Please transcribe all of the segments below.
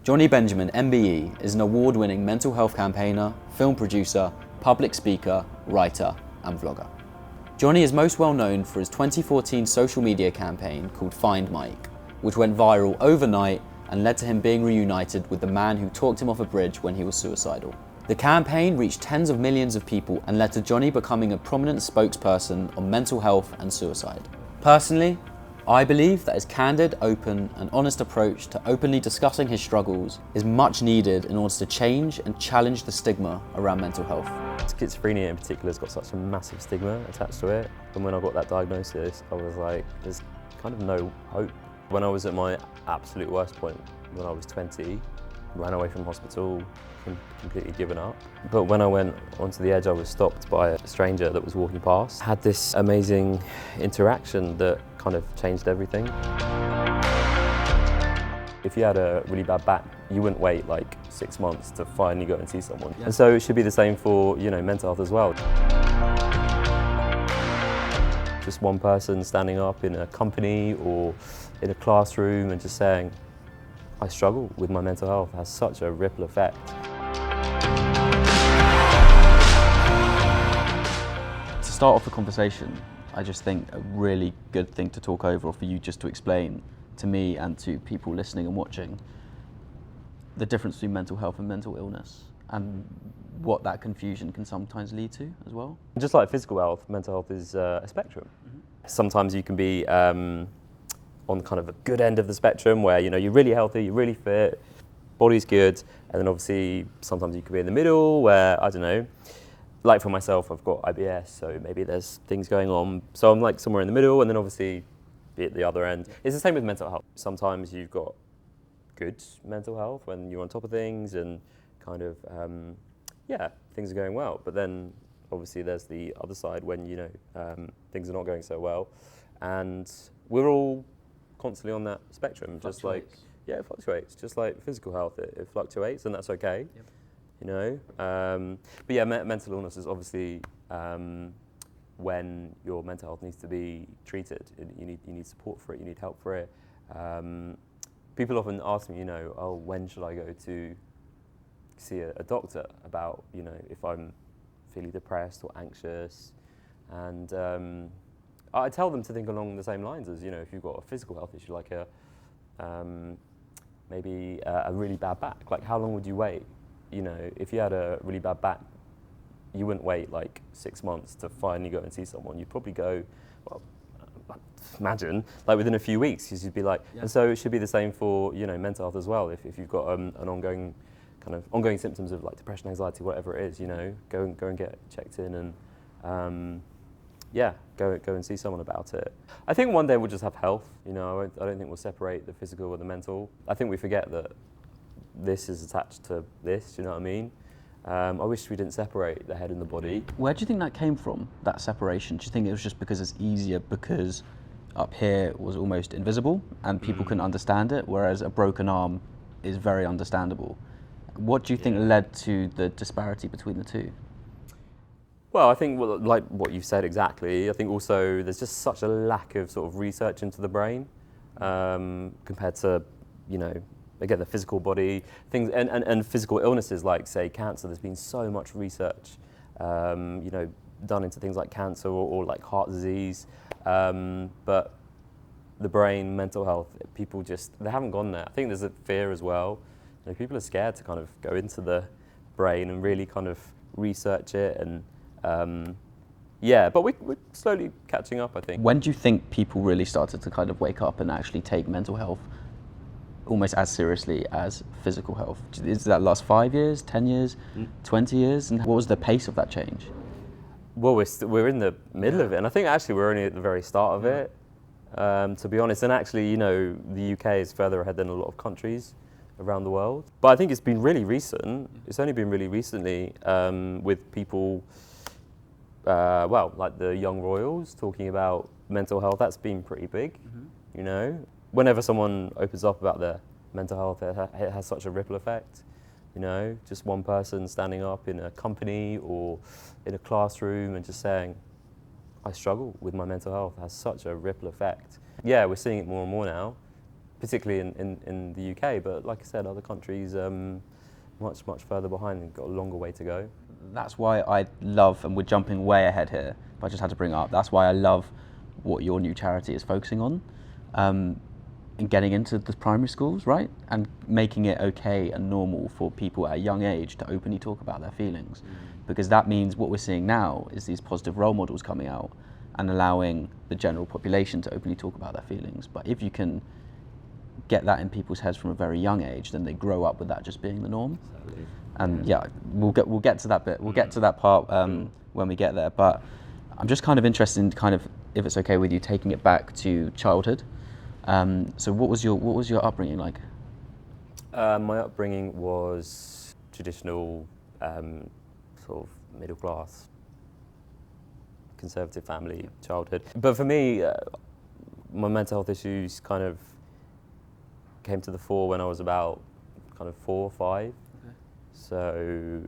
Jonny Benjamin, MBE, is an award-winning mental health campaigner, film producer, public speaker, writer, and vlogger. Jonny is most well known for his 2014 social media campaign called Find Mike, which went viral overnight and led to him being reunited with the man who talked him off a bridge when he was suicidal. The campaign reached tens of millions of people and led to Jonny becoming a prominent spokesperson on mental health and suicide. Personally, I believe that his candid, open, and honest approach to openly discussing his struggles is much needed in order to change and challenge the stigma around mental health. Schizophrenia in particular has got such a massive stigma attached to it. And when I got that diagnosis, I was like, there's kind of no hope. When I was at my absolute worst point, when I was 20, ran away from hospital, completely given up. But when I went onto the edge, I was stopped by a stranger that was walking past. Had this amazing interaction that kind of changed everything. If you had a really bad back, you wouldn't wait like 6 months to finally go and see someone. Yeah. And so it should be the same for, mental health as well. Just one person standing up in a company or in a classroom and just saying, I struggle with my mental health, has such a ripple effect. To start off the conversation, I just think a really good thing to talk over, or for you just to explain to me and to people listening and watching, the difference between mental health and mental illness and what that confusion can sometimes lead to as well. Just like physical health, mental health is a spectrum. Mm-hmm. Sometimes you can be on kind of a good end of the spectrum where you're really healthy, you're really fit, body's good, and then obviously sometimes you could be in the middle where, I don't know, like for myself, I've got IBS, so maybe there's things going on. So I'm like somewhere in the middle, and then obviously be at the other end. It's the same with mental health. Sometimes you've got good mental health when you're on top of things and kind of, things are going well. But then obviously there's the other side when, things are not going so well. And we're all constantly on that spectrum, just like, it fluctuates, just like physical health, it fluctuates, and that's okay. Yep. But yeah, mental illness is obviously when your mental health needs to be treated. You need support for it, you need help for it. People often ask me, when should I go to see a doctor about, if I'm feeling depressed or anxious, and I tell them to think along the same lines as, if you've got a physical health issue, like maybe a really bad back. Like, how long would you wait? If you had a really bad back, you wouldn't wait like 6 months to finally go and see someone. You'd probably go, imagine, like within a few weeks, because you'd be like, yeah. And so it should be the same for, mental health as well. If you've got an ongoing symptoms of like depression, anxiety, whatever it is, go and get checked in and, go and see someone about it. I think one day we'll just have health. I don't think we'll separate the physical or the mental. I think we forget that this is attached to this, you know what I mean? I wish we didn't separate the head and the body. Where do you think that came from, that separation? Do you think it was just because it's easier because up here was almost invisible and people couldn't understand it, whereas a broken arm is very understandable? What do you think led to the disparity between the two? Well, I think like what you've said exactly. I think also there's just such a lack of sort of research into the brain compared to, again, the physical body, things and physical illnesses like, say, cancer. There's been so much research, done into things like cancer or like heart disease. But the brain, mental health, people they haven't gone there. I think there's a fear as well. People are scared to kind of go into the brain and really kind of research it and, but we're slowly catching up, I think. When do you think people really started to kind of wake up and actually take mental health almost as seriously as physical health? Is that last 5 years, 10 years, 20 years? And what was the pace of that change? Well, we're in the middle of it, and I think actually we're only at the very start of it, to be honest. And actually, the UK is further ahead than a lot of countries around the world. But I think it's been really recent. It's only been really recently with people, like the young royals talking about mental health. That's been pretty big, Whenever someone opens up about their mental health, it has such a ripple effect. Just one person standing up in a company or in a classroom and just saying, I struggle with my mental health, has such a ripple effect. Yeah, we're seeing it more and more now. particularly in the UK, but like I said, other countries much further behind and got a longer way to go. That's why I love, and we're jumping way ahead here, but I just had to bring it up, that's why I love what your new charity is focusing on, and getting into the primary schools, right? And making it okay and normal for people at a young age to openly talk about their feelings. Because that means what we're seeing now is these positive role models coming out and allowing the general population to openly talk about their feelings. But if you can get that in people's heads from a very young age, then they grow up with that just being the norm. Exactly. And yeah, we'll get to that bit. We'll get to that part when we get there. But I'm just kind of interested in kind of, if it's okay with you, taking it back to childhood. So what was your upbringing like? My upbringing was traditional, sort of middle class, conservative family childhood. But for me, my mental health issues kind of came to the fore when I was about kind of 4 or 5. Okay. So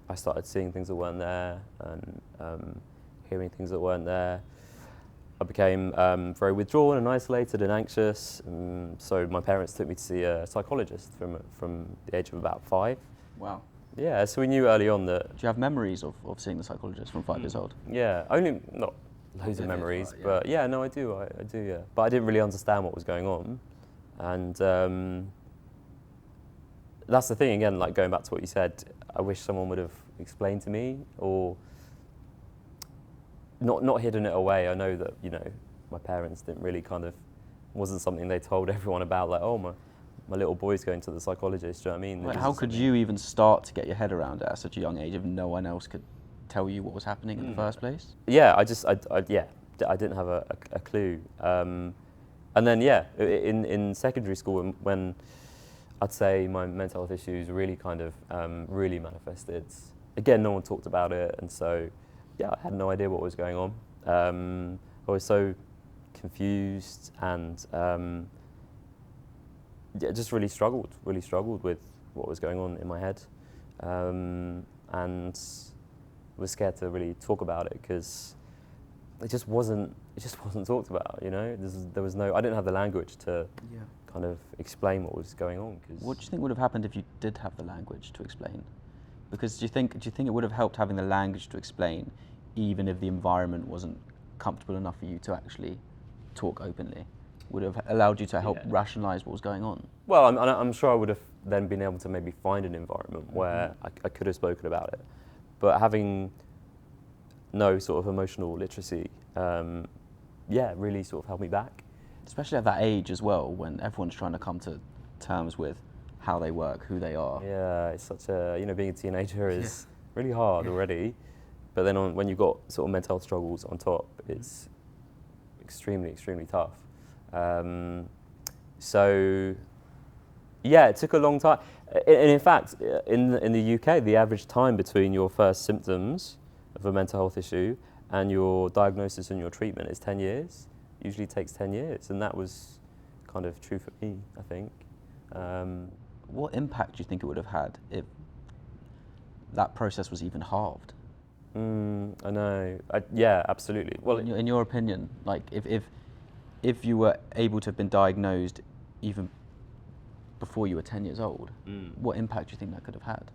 I started seeing things that weren't there and hearing things that weren't there. I became very withdrawn and isolated and anxious. So my parents took me to see a psychologist from the age of about 5. Wow. Yeah, so we knew early on that... Do you have memories of seeing the psychologist from 5 years old? Yeah, only not loads of memories, but yeah, no, I do, yeah. But I didn't really understand what was going on. And that's the thing, again, like going back to what you said, I wish someone would have explained to me or not hidden it away. I know that, you know, my parents didn't really kind of, wasn't something they told everyone about, like, oh, my little boy's going to the psychologist, do you know what I mean? Like, how could you even start to get your head around it at such a young age if no one else could tell you what was happening in the first place? Yeah, I didn't have a clue. And then, yeah, in secondary school, when I'd say my mental health issues really kind of really manifested, again, no one talked about it, and so, yeah, I had no idea what was going on. I was so confused and yeah, just really struggled with what was going on in my head, and was scared to really talk about it because it just wasn't talked about. You know, there was no, I didn't have the language to kind of explain what was going on. What do you think would have happened if you did have the language to explain? Because do you think it would have helped having the language to explain, even if the environment wasn't comfortable enough for you to actually talk openly? Would have allowed you to help rationalise what was going on? Well, I'm sure I would have then been able to maybe find an environment where I could have spoken about it. But having no sort of emotional literacy, really sort of held me back. Especially at that age as well, when everyone's trying to come to terms with how they work, who they are. Yeah, it's such a, you know, being a teenager is really hard already. But then when you've got sort of mental health struggles on top, it's extremely, extremely tough. So, yeah, it took a long time. And in fact, in the UK, the average time between your first symptoms of a mental health issue and your diagnosis and your treatment is 10 years. Usually takes 10 years. And that was kind of true for me, I think. What impact do you think it would have had if that process was even halved? I know. Yeah, absolutely. Well, in your opinion, like if you were able to have been diagnosed even before you were 10 years old, what impact do you think that could have had?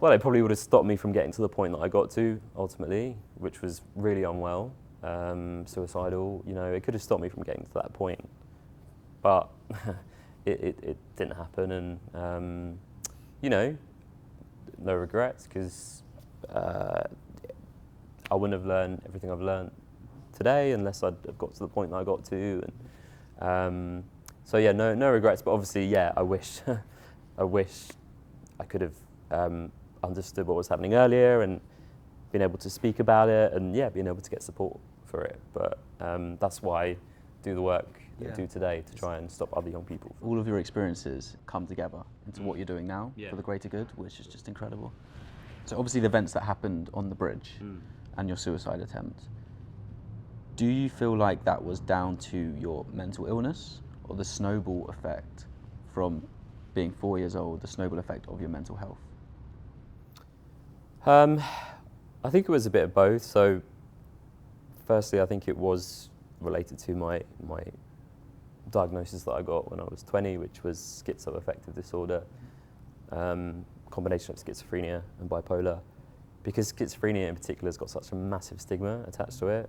Well, it probably would have stopped me from getting to the point that I got to ultimately, which was really unwell, suicidal. You know, it could have stopped me from getting to that point, but it didn't happen, and you know, no regrets because I wouldn't have learned everything I've learned today unless I'd have got to the point that I got to, and so yeah, no regrets. But obviously, yeah, I wish I could have understood what was happening earlier and been able to speak about it, and yeah, being able to get support for it. But that's why I do the work that I do today to try and stop other young people. All of your experiences come together into what you're doing now for the greater good, which is just incredible. So obviously the events that happened on the bridge and your suicide attempt, do you feel like that was down to your mental illness or the snowball effect from being 4 years old, the snowball effect of your mental health? I think it was a bit of both. So firstly, I think it was related to my diagnosis that I got when I was 20, which was schizoaffective disorder, combination of schizophrenia and bipolar, because schizophrenia in particular has got such a massive stigma attached to it.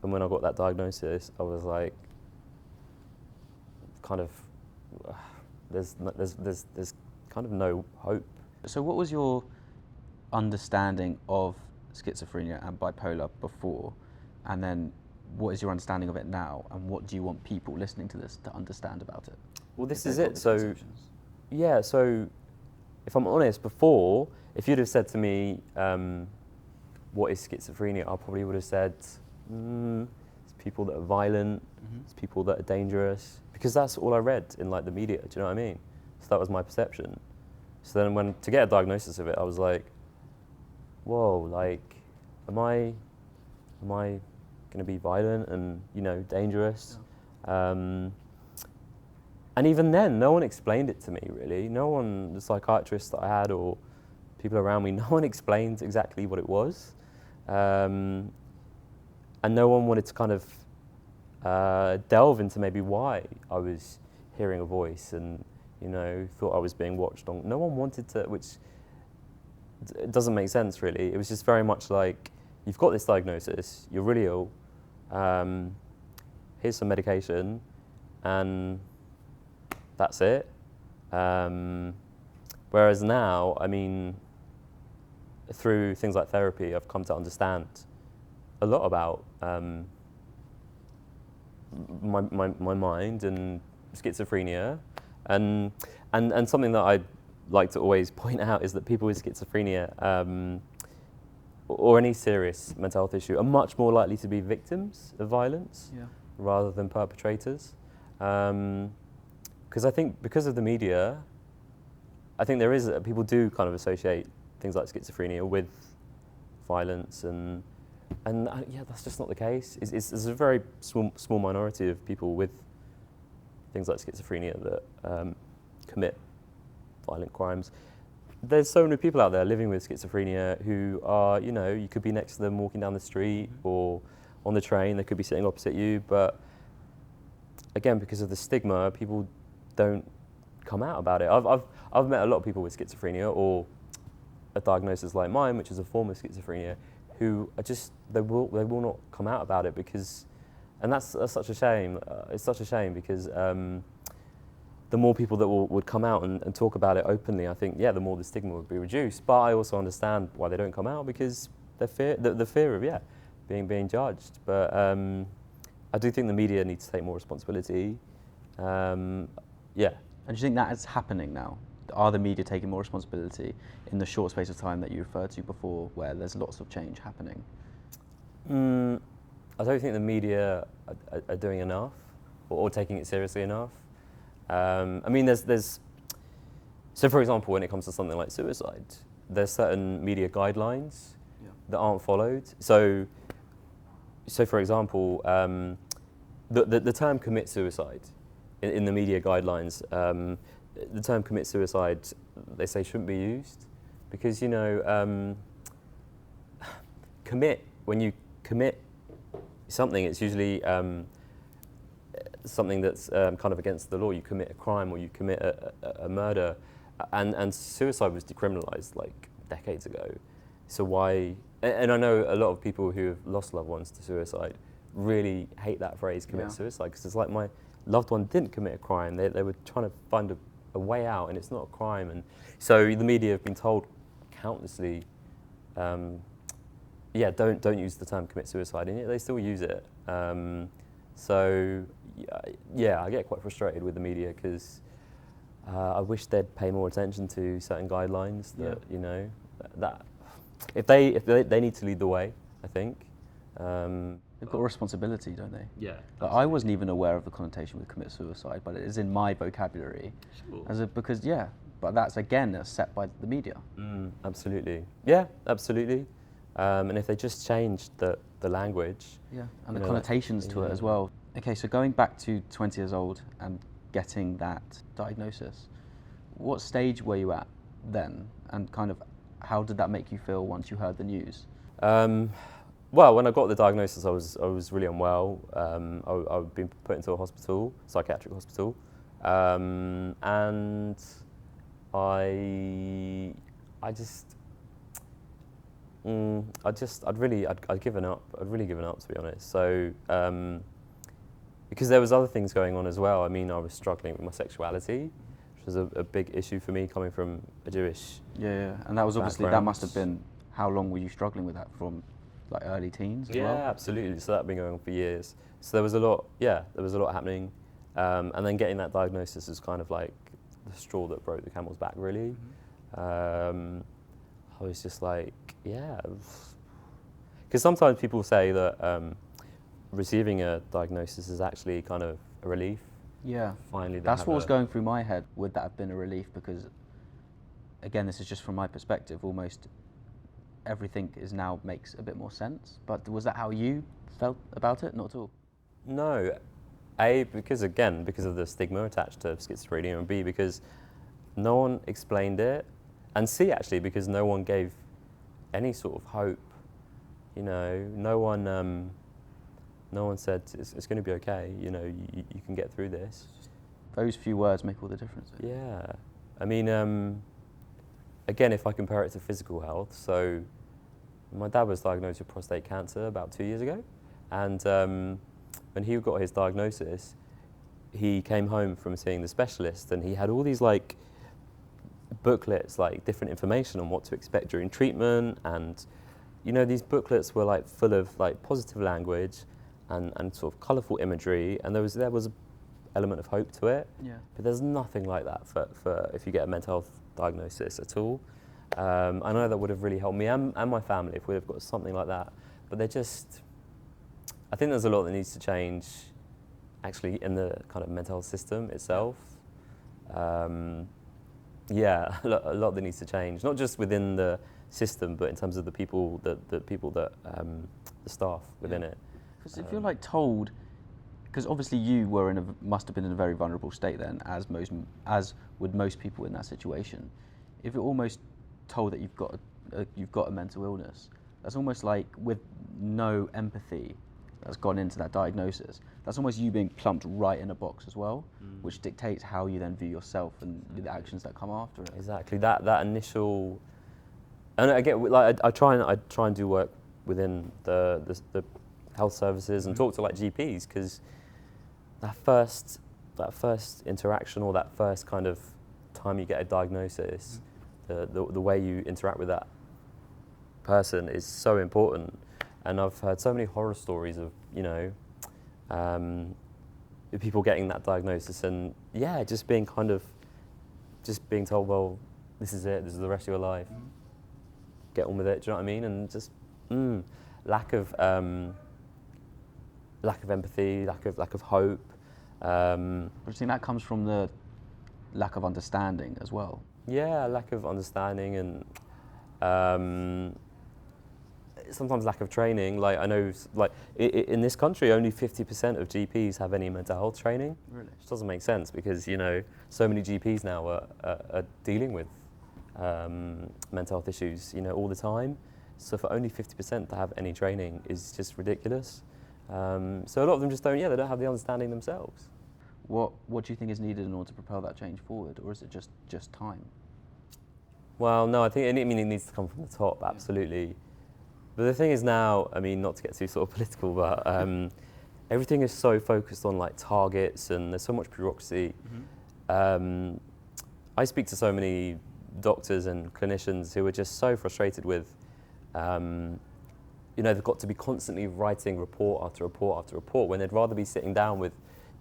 And when I got that diagnosis, I was like, kind of, there's kind of no hope. So what was your understanding of schizophrenia and bipolar before, and then what is your understanding of it now, and what do you want people listening to this to understand about it? Well, this is it. So, yeah, so if I'm honest, before, if you'd have said to me, what is schizophrenia, I probably would have said, it's people that are violent, it's people that are dangerous, because that's all I read in like the media, do you know what I mean? So that was my perception. So then to get a diagnosis of it, I was like, whoa, like, am I going to be violent and, you know, dangerous? Yeah. And even then, no one explained it to me, really. No one, the psychiatrist that I had or people around me, no one explained exactly what it was. And no one wanted to kind of delve into maybe why I was hearing a voice and, you know, thought I was being watched on. No one wanted to, which it doesn't make sense, really. It was just very much like, you've got this diagnosis, you're really ill, here's some medication, and that's it. Whereas now, I mean, through things like therapy, I've come to understand a lot about my mind and schizophrenia, and something that I like to always point out is that people with schizophrenia or any serious mental health issue are much more likely to be victims of violence rather than perpetrators. Because I think because of the media, I think there is people do kind of associate things like schizophrenia with violence, and yeah, that's just not the case. There's a very small minority of people with things like schizophrenia that commit violent crimes. There's so many people out there living with schizophrenia who are, you know, you could be next to them walking down the street or on the train, they could be sitting opposite you, but again, because of the stigma, people don't come out about it. I've met a lot of people with schizophrenia or a diagnosis like mine, which is a form of schizophrenia, who are just, they will not come out about it because, and that's such a shame. It's such a shame because the more people that would come out and talk about it openly, I think, yeah, the more the stigma would be reduced. But I also understand why they don't come out, because the fear of being judged. But I do think the media needs to take more responsibility. And do you think that is happening now? Are the media taking more responsibility in the short space of time that you referred to before, where there's lots of change happening? I don't think the media are doing enough or taking it seriously enough. I mean, there's so for example, when it comes to something like suicide, there's certain media guidelines that aren't followed. So for example, the term commit suicide in the media guidelines, the term commit suicide, they say shouldn't be used because, you know, when you commit something, it's usually something that's kind of against the law. You commit a crime or you commit a murder, and suicide was decriminalised like decades ago. So why, and I know a lot of people who have lost loved ones to suicide really hate that phrase, commit suicide, because it's like, my loved one didn't commit a crime. They were trying to find a way out, and it's not a crime. And so the media have been told countlessly, don't use the term commit suicide, and yet they still use it. So I get quite frustrated with the media because I wish they'd pay more attention to certain guidelines that, you know, that if they need to lead the way, I think. They've got a responsibility, don't they? Yeah. Like, I wasn't even aware of the connotation with commit suicide, but it is in my vocabulary. Sure. But that's again set by the media. Absolutely. Yeah, absolutely. And if they just changed the language. Yeah, and the connotations to it as well. Okay, so going back to 20 years old and getting that diagnosis, what stage were you at then? And kind of how did that make you feel once you heard the news? Well, when I got the diagnosis, I was really unwell. I'd been put into a hospital, psychiatric hospital, and I'd given up. I'd really given up, to be honest. So because there was other things going on as well. I mean, I was struggling with my sexuality, which was a big issue for me coming from a Jewish. Yeah, and that was obviously, that background. must have been, how long were you struggling with that, from like early teens as Yeah, well? absolutely. So that had been going on for years. So there was a lot. Yeah, there was a lot happening, and then getting that diagnosis is kind of like the straw that broke the camel's back, really. I was just like, yeah, because sometimes people say that receiving a diagnosis is actually kind of a relief. Yeah, Finally, that's what was going through my head. Would that have been a relief? Because again, this is just from my perspective, almost everything is now makes a bit more sense. But was that how you felt about it? Not at all. No, because of the stigma attached to schizophrenia, and B, because no one explained it, and C, actually, because no one gave any sort of hope. You know, no one said it's going to be okay. You know, you can get through this. Those few words make all the difference. Yeah, I mean, again, if I compare it to physical health, so my dad was diagnosed with prostate cancer about 2 years ago, and when he got his diagnosis, he came home from seeing the specialist, and he had all these like booklets, like different information on what to expect during treatment, and you know, these booklets were like full of like positive language and sort of colourful imagery, and there was an element of hope to it. Yeah. But there's nothing like that for if you get a mental health diagnosis at all. I know that would have really helped me and my family if we'd have got something like that. But I think there's a lot that needs to change actually in the kind of mental health system itself. Yeah, a lot that needs to change, not just within the system, but in terms of the people that the staff within it. Because if you're like told, because obviously you were must have been in a very vulnerable state then, as would most people in that situation. If you're almost told that you've got a mental illness, that's almost like with no empathy that's gone into that diagnosis. That's almost you being plumped right in a box as well, which dictates how you then view yourself and the actions that come after it. Exactly, that initial. And I get, like, I try and do work within the health services and talk to like GPs, because that first interaction, or that first kind of time you get a diagnosis, the way you interact with that person is so important. And I've heard so many horror stories of, you know, people getting that diagnosis and just being told, well, this is it, this is the rest of your life. Get on with it, do you know what I mean? And just lack of empathy, lack of hope. But I think that comes from the lack of understanding as well. Yeah, lack of understanding, and sometimes lack of training. Like, I know, like in this country, only 50% of GPs have any mental health training. Really? Which doesn't make sense, because, you know, so many GPs now are dealing with mental health issues, you know, all the time. So for only 50% to have any training is just ridiculous. So a lot of them just they don't have the understanding themselves. What do you think is needed in order to propel that change forward, or is it just time? Well, no, I think it needs to come from the top, absolutely. But the thing is now, I mean, not to get too sort of political, but everything is so focused on like targets, and there's so much bureaucracy. I speak to so many doctors and clinicians who are just so frustrated with, you know, they've got to be constantly writing report after report after report, when they'd rather be sitting down with,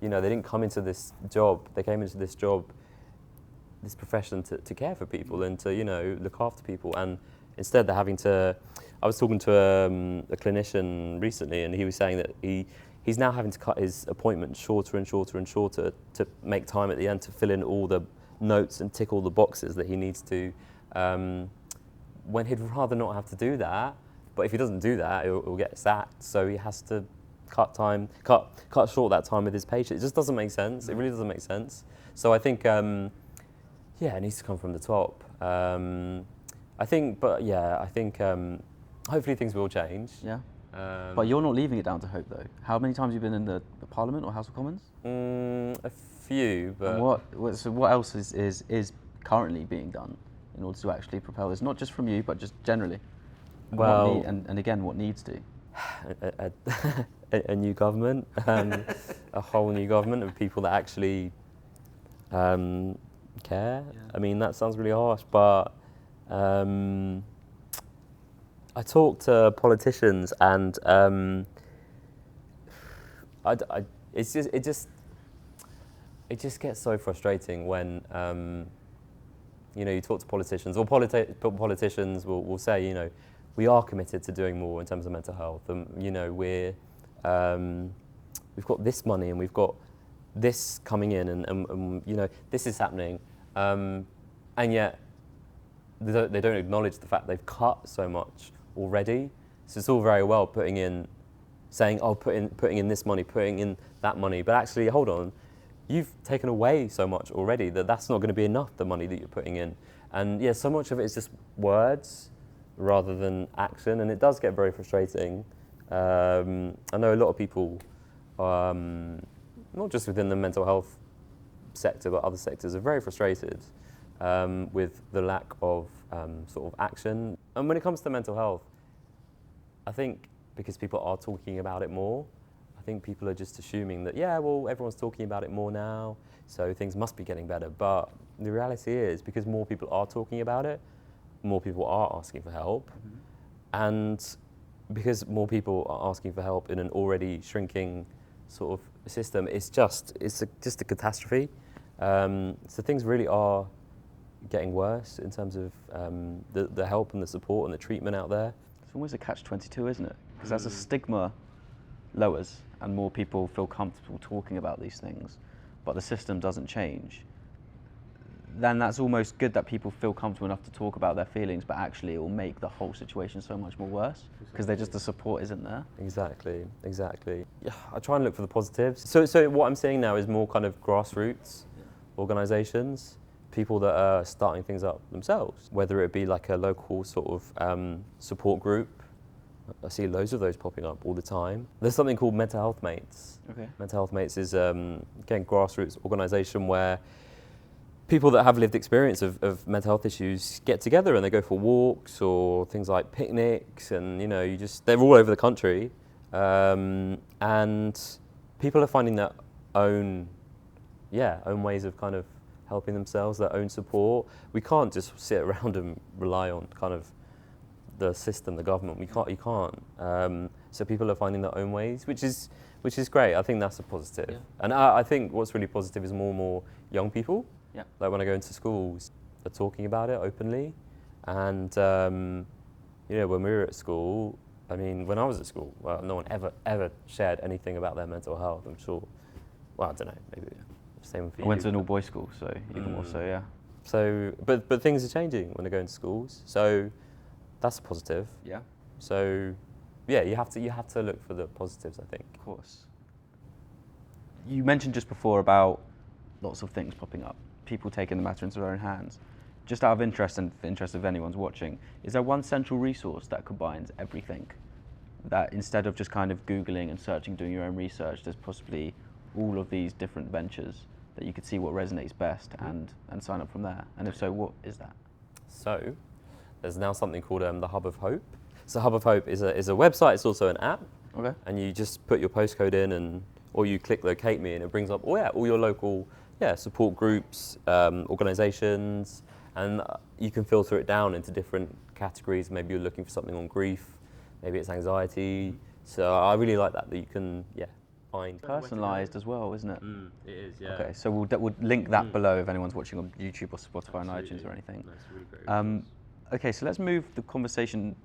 you know, they didn't come into this job, they came into this job, this profession to care for people and to, you know, look after people. And instead they're having to, I was talking to a clinician recently, and he was saying that he's now having to cut his appointments shorter and shorter and shorter to make time at the end to fill in all the notes and tick all the boxes that he needs to, when he'd rather not have to do that. But if he doesn't do that, he'll get sacked. So he has to cut short that time with his patient. It just doesn't make sense. It really doesn't make sense. So I think, it needs to come from the top. I think hopefully things will change. Yeah. But you're not leaving it down to hope, though. How many times have you been in the Parliament or House of Commons? A few, but... And so what else is currently being done in order to actually propel this? Not just from you, but just generally. Well... And again, what needs to? A new government, a whole new government of people that actually care. Yeah. I mean, that sounds really harsh, but I talk to politicians, and it just gets so frustrating when you talk to politicians, or politicians will say, we are committed to doing more in terms of mental health, and we've got this money and we've got this coming in, and this is happening, and yet they don't acknowledge the fact they've cut so much already. So it's all very well putting in this money, putting in that money, but actually, hold on, you've taken away so much already that's not going to be enough, the money that you're putting in. And yeah, so much of it is just words rather than action, and it does get very frustrating. I know a lot of people, not just within the mental health sector, but other sectors, are very frustrated with the lack of sort of action. And when it comes to mental health, I think because people are talking about it more, I think people are just assuming that, yeah, well, everyone's talking about it more now, so things must be getting better. But the reality is, because more people are talking about it, more people are asking for help. Mm-hmm. And because more people are asking for help in an already shrinking sort of system, it's just a catastrophe. So things really are getting worse in terms of the help and the support and the treatment out there. It's almost a catch-22, isn't it? Because as the stigma lowers and more people feel comfortable talking about these things, but the system doesn't change, then that's almost good that people feel comfortable enough to talk about their feelings, but actually it will make the whole situation so much more worse because the support isn't there. Exactly. Yeah, I try and look for the positives. So what I'm seeing now is more kind of grassroots organisations, people that are starting things up themselves, whether it be like a local sort of support group. I see loads of those popping up all the time. There's something called Mental Health Mates. Okay. Mental Health Mates is, again, grassroots organisation where people that have lived experience of mental health issues get together and they go for walks or things like picnics, and they're all over the country, and people are finding their own ways of kind of helping themselves, their own support. We can't just sit around and rely on kind of the system, the government. You can't. So people are finding their own ways, which is great. I think that's a positive. Yeah. And I think what's really positive is more young people. Yeah. Like when I go into schools, they're talking about it openly. And when we were at school, I mean, when I was at school, well, no one ever shared anything about their mental health, I'm sure. Well, I don't know, maybe same for you. I went to an all-boys school, so even more so, yeah. So, but things are changing when they go into schools, so that's a positive. Yeah. So, yeah, you have to look for the positives, I think. Of course. You mentioned just before about lots of things popping up, people taking the matter into their own hands. Just out of interest, and for interest of anyone's watching, is there one central resource that combines everything? That instead of just kind of Googling and searching, doing your own research, there's possibly all of these different ventures that you could see what resonates best and sign up from there? And if so, what is that? So, there's now something called the Hub of Hope. So Hub of Hope is a website, it's also an app. Okay. And you just put your postcode in, or you click locate me, and it brings up all your local support groups, organisations, and you can filter it down into different categories. Maybe you're looking for something on grief, maybe it's anxiety. So I really like that you can find. Personalised as well, isn't it? It is, yeah. Okay, so we'll link that below if anyone's watching on YouTube or Spotify and iTunes or anything. That's really great. Okay, so let's move the conversation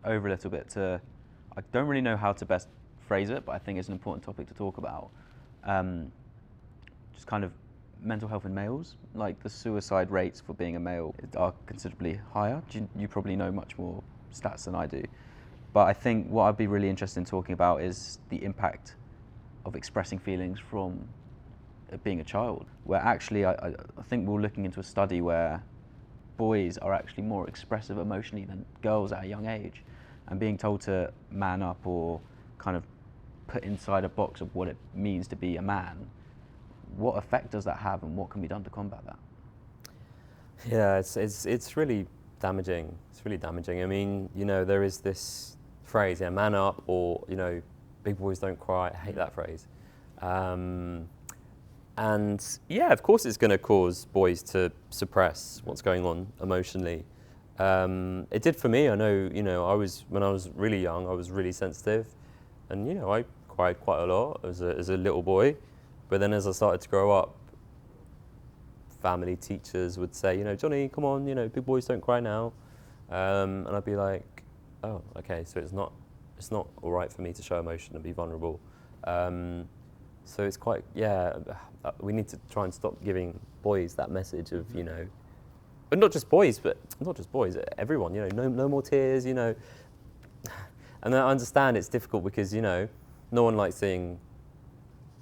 over a little bit to, I don't really know how to best phrase it, but I think it's an important topic to talk about. Just kind of mental health in males, like the suicide rates for being a male are considerably higher. You probably know much more stats than I do. But I think what I'd be really interested in talking about is the impact of expressing feelings from being a child, where actually I think we're looking into a study where boys are actually more expressive emotionally than girls at a young age. and being told to man up or kind of put inside a box of what it means to be a man, what effect does that have and what can be done to combat that? Yeah, it's really damaging. It's really damaging. I mean, you know, there is this phrase, yeah, man up, or, you know, big boys don't cry. I hate that phrase. And yeah, of course it's going to cause boys to suppress what's going on emotionally. It did for me. I know, you know, when I was really young, I was really sensitive, and, you know, I cried quite a lot as a little boy. But then as I started to grow up, family, teachers would say, you know, Jonny, come on, you know, big boys don't cry now. And I'd be like, oh, okay, so it's not all right for me to show emotion and be vulnerable. So it's quite, yeah, we need to try and stop giving boys that message of, you know, but not just boys, everyone, you know, no more tears, you know. And I understand it's difficult because, you know, no one likes seeing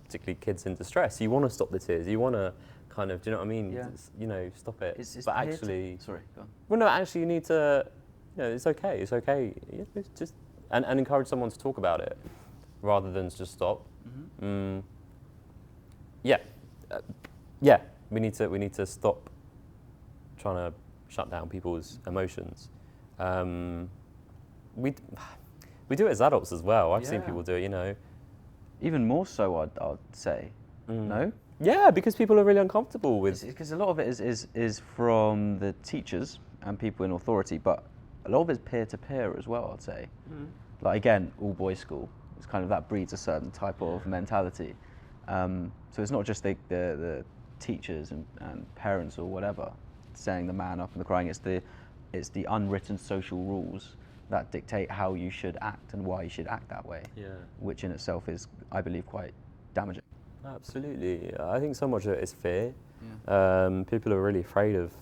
particularly kids in distress. You want to stop the tears. You want to kind of, do you know what I mean? Yeah. You know, stop it. It's but actually, sorry, go on. well, no, actually, you need to, you know, it's okay. It's okay. You know, just and encourage someone to talk about it rather than just stop. Mm-hmm. Yeah. We need to stop trying to shut down people's emotions. We do it as adults as well. I've seen people do it, you know. Even more so, I'd say. No? Yeah, because people are really uncomfortable with. Because a lot of it is from the teachers and people in authority, but a lot of it's peer to peer as well, I'd say. Like, again, all boys school. It's kind of that breeds a certain type of mentality. So it's not just the teachers and parents or whatever saying the man up and the crying. It's the unwritten social rules that dictate how you should act and why you should act that way. Yeah. Which in itself is, I believe, quite damaging. Absolutely. I think so much of it is fear. Yeah. People are really afraid of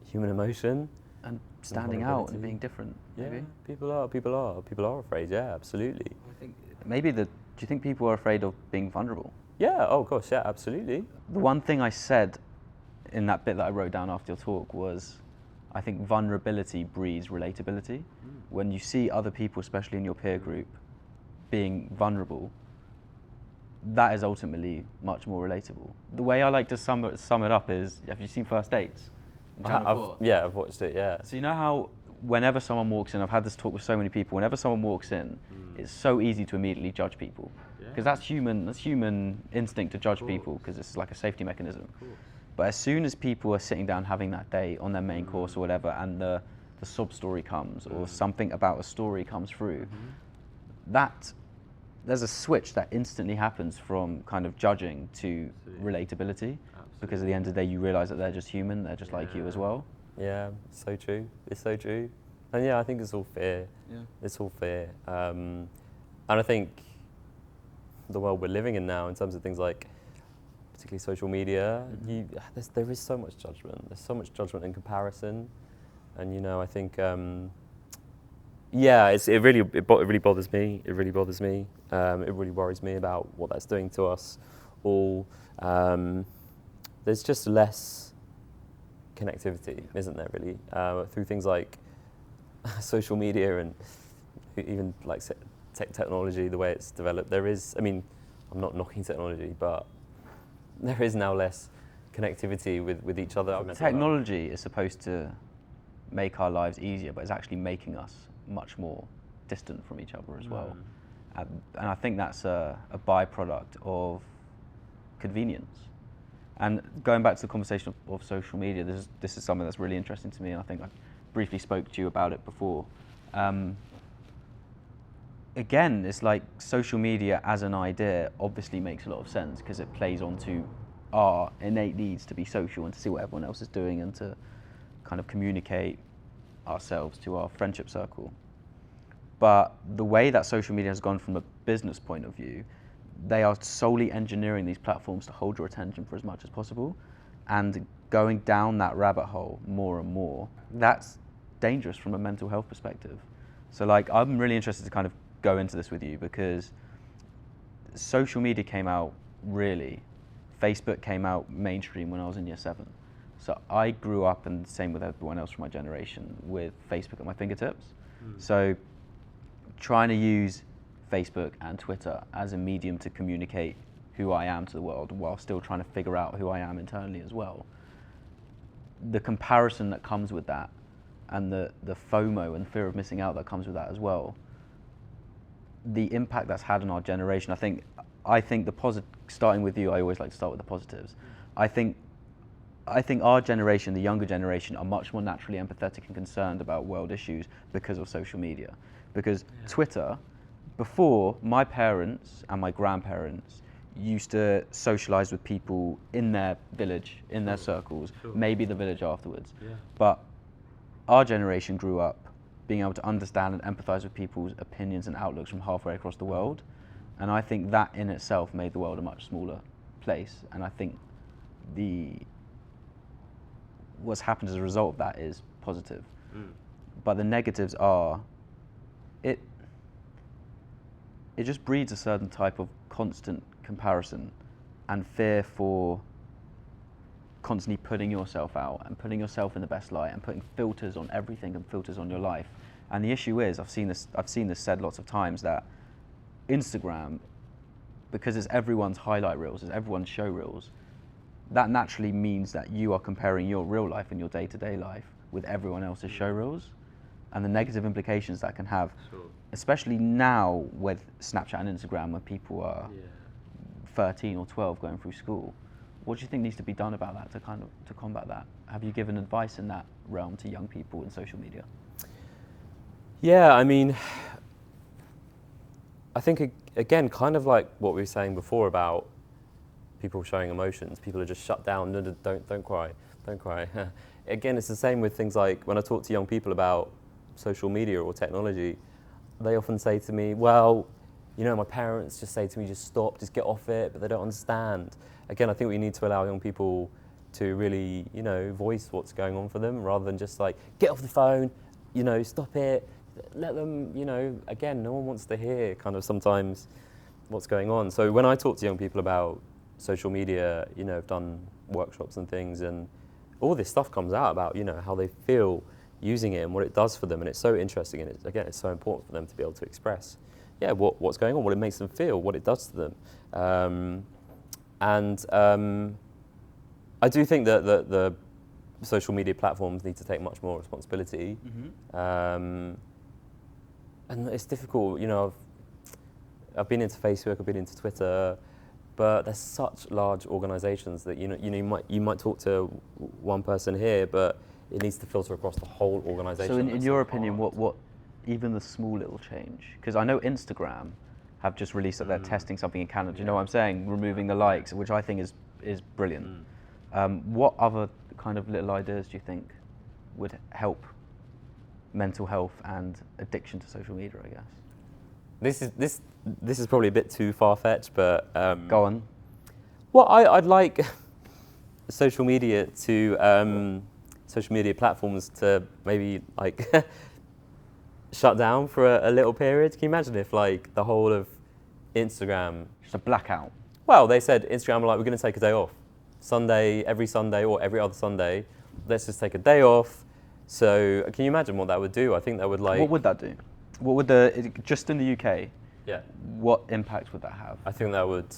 human emotion. And standing out and being different, maybe? Yeah, people are afraid, yeah, absolutely. I think do you think people are afraid of being vulnerable? Yeah, oh gosh, yeah, absolutely. The one thing I said in that bit that I wrote down after your talk was, I think vulnerability breeds relatability. When you see other people, especially in your peer group, being vulnerable, that is ultimately much more relatable. The way I like to sum it up is, have you seen First Dates? I've watched it, yeah. So you know how whenever someone walks in, I've had this talk with so many people, whenever someone walks in, it's so easy to immediately judge people. Because that's human instinct to judge people, because it's like a safety mechanism. But as soon as people are sitting down having that day on their main course or whatever, and the sob story comes, or something about a story comes through, there's a switch that instantly happens from kind of judging to relatability. Because at the end of the day, you realise that they're just human, they're just like you as well. Yeah, so true. It's so true. And yeah, I think it's all fear. Yeah. It's all fear. And I think the world we're living in now, in terms of things like, particularly social media, there is so much judgment. There's so much judgment and comparison. And, you know, I think, it really bothers me. It really bothers me. It really worries me about what that's doing to us all. There's just less connectivity, isn't there, really? Through things like social media and even like technology, the way it's developed, there is, I mean, I'm not knocking technology, but there is now less connectivity with each other. Technology is supposed to make our lives easier, but it's actually making us much more distant from each other as well. And I think that's a byproduct of convenience. And going back to the conversation of social media, this is something that's really interesting to me, and I think I briefly spoke to you about it before. Again, it's like social media as an idea obviously makes a lot of sense because it plays onto our innate needs to be social and to see what everyone else is doing and to kind of communicate ourselves to our friendship circle. But the way that social media has gone from a business point of view, they are solely engineering these platforms to hold your attention for as much as possible, and going down that rabbit hole more and more, that's dangerous from a mental health perspective. So like, I'm really interested to kind of go into this with you because social media came out Facebook came out mainstream when I was in year 7. So I grew up, and same with everyone else from my generation, with Facebook at my fingertips. So trying to use Facebook and Twitter as a medium to communicate who I am to the world while still trying to figure out who I am internally as well. The comparison that comes with that, and the FOMO and fear of missing out that comes with that as well, the impact that's had on our generation, I think starting with you, I always like to start with the positives. I think our generation, the younger generation, are much more naturally empathetic and concerned about world issues because of social media. Because Twitter, before, my parents and my grandparents used to socialize with people in their village, in their circles, maybe the village afterwards. But our generation grew up being able to understand and empathize with people's opinions and outlooks from halfway across the world. And I think that in itself made the world a much smaller place. And I think what's happened as a result of that is positive. But the negatives are, it just breeds a certain type of constant comparison and fear for constantly putting yourself out and putting yourself in the best light and putting filters on everything and filters on your life. And the issue is, I've seen this said lots of times, that Instagram, because it's everyone's highlight reels, it's everyone's show reels, that naturally means that you are comparing your real life and your day-to-day life with everyone else's show reels, and the negative implications that can have, especially now with Snapchat and Instagram, where people are 13 or 12 going through school. What do you think needs to be done about that to combat that? Have you given advice in that realm to young people in social media? Yeah, I mean, I think, again, kind of like what we were saying before about people showing emotions. People are just shut down. No, don't cry, don't cry. Again, it's the same with things like when I talk to young people about social media or technology, they often say to me, well, you know, my parents just say to me, just stop, just get off it, but they don't understand. Again, I think we need to allow young people to really, you know, voice what's going on for them rather than just like, get off the phone, you know, stop it, let them, you know, again, no one wants to hear kind of sometimes what's going on. So when I talk to young people about social media, you know, I've done workshops and things, and all this stuff comes out about, you know, how they feel using it and what it does for them, and it's so interesting, and it's so important for them to be able to express, what's going on, what it makes them feel, what it does to them. I do think that the social media platforms need to take much more responsibility. And it's difficult, you know, I've been into Facebook, I've been into Twitter, but there's such large organizations that, you might talk to one person here, but it needs to filter across the whole organization. So in your opinion, what even the small little change, because I know Instagram have just released that they're testing something in Canada, do you know what I'm saying? Removing the likes, which I think is brilliant. What other kind of little ideas do you think would help mental health and addiction to social media, I guess? This is probably a bit too far-fetched, but go on. Well, I'd like social media platforms to maybe like shut down for a little period. Can you imagine if like the whole of Instagram, just a blackout? Well, they said Instagram were like, we're going to take a day off, every Sunday or every other Sunday. Let's just take a day off. So can you imagine what that would do? I think that would like. What would that do? What would just in the UK? Yeah. What impact would that have? I think that would.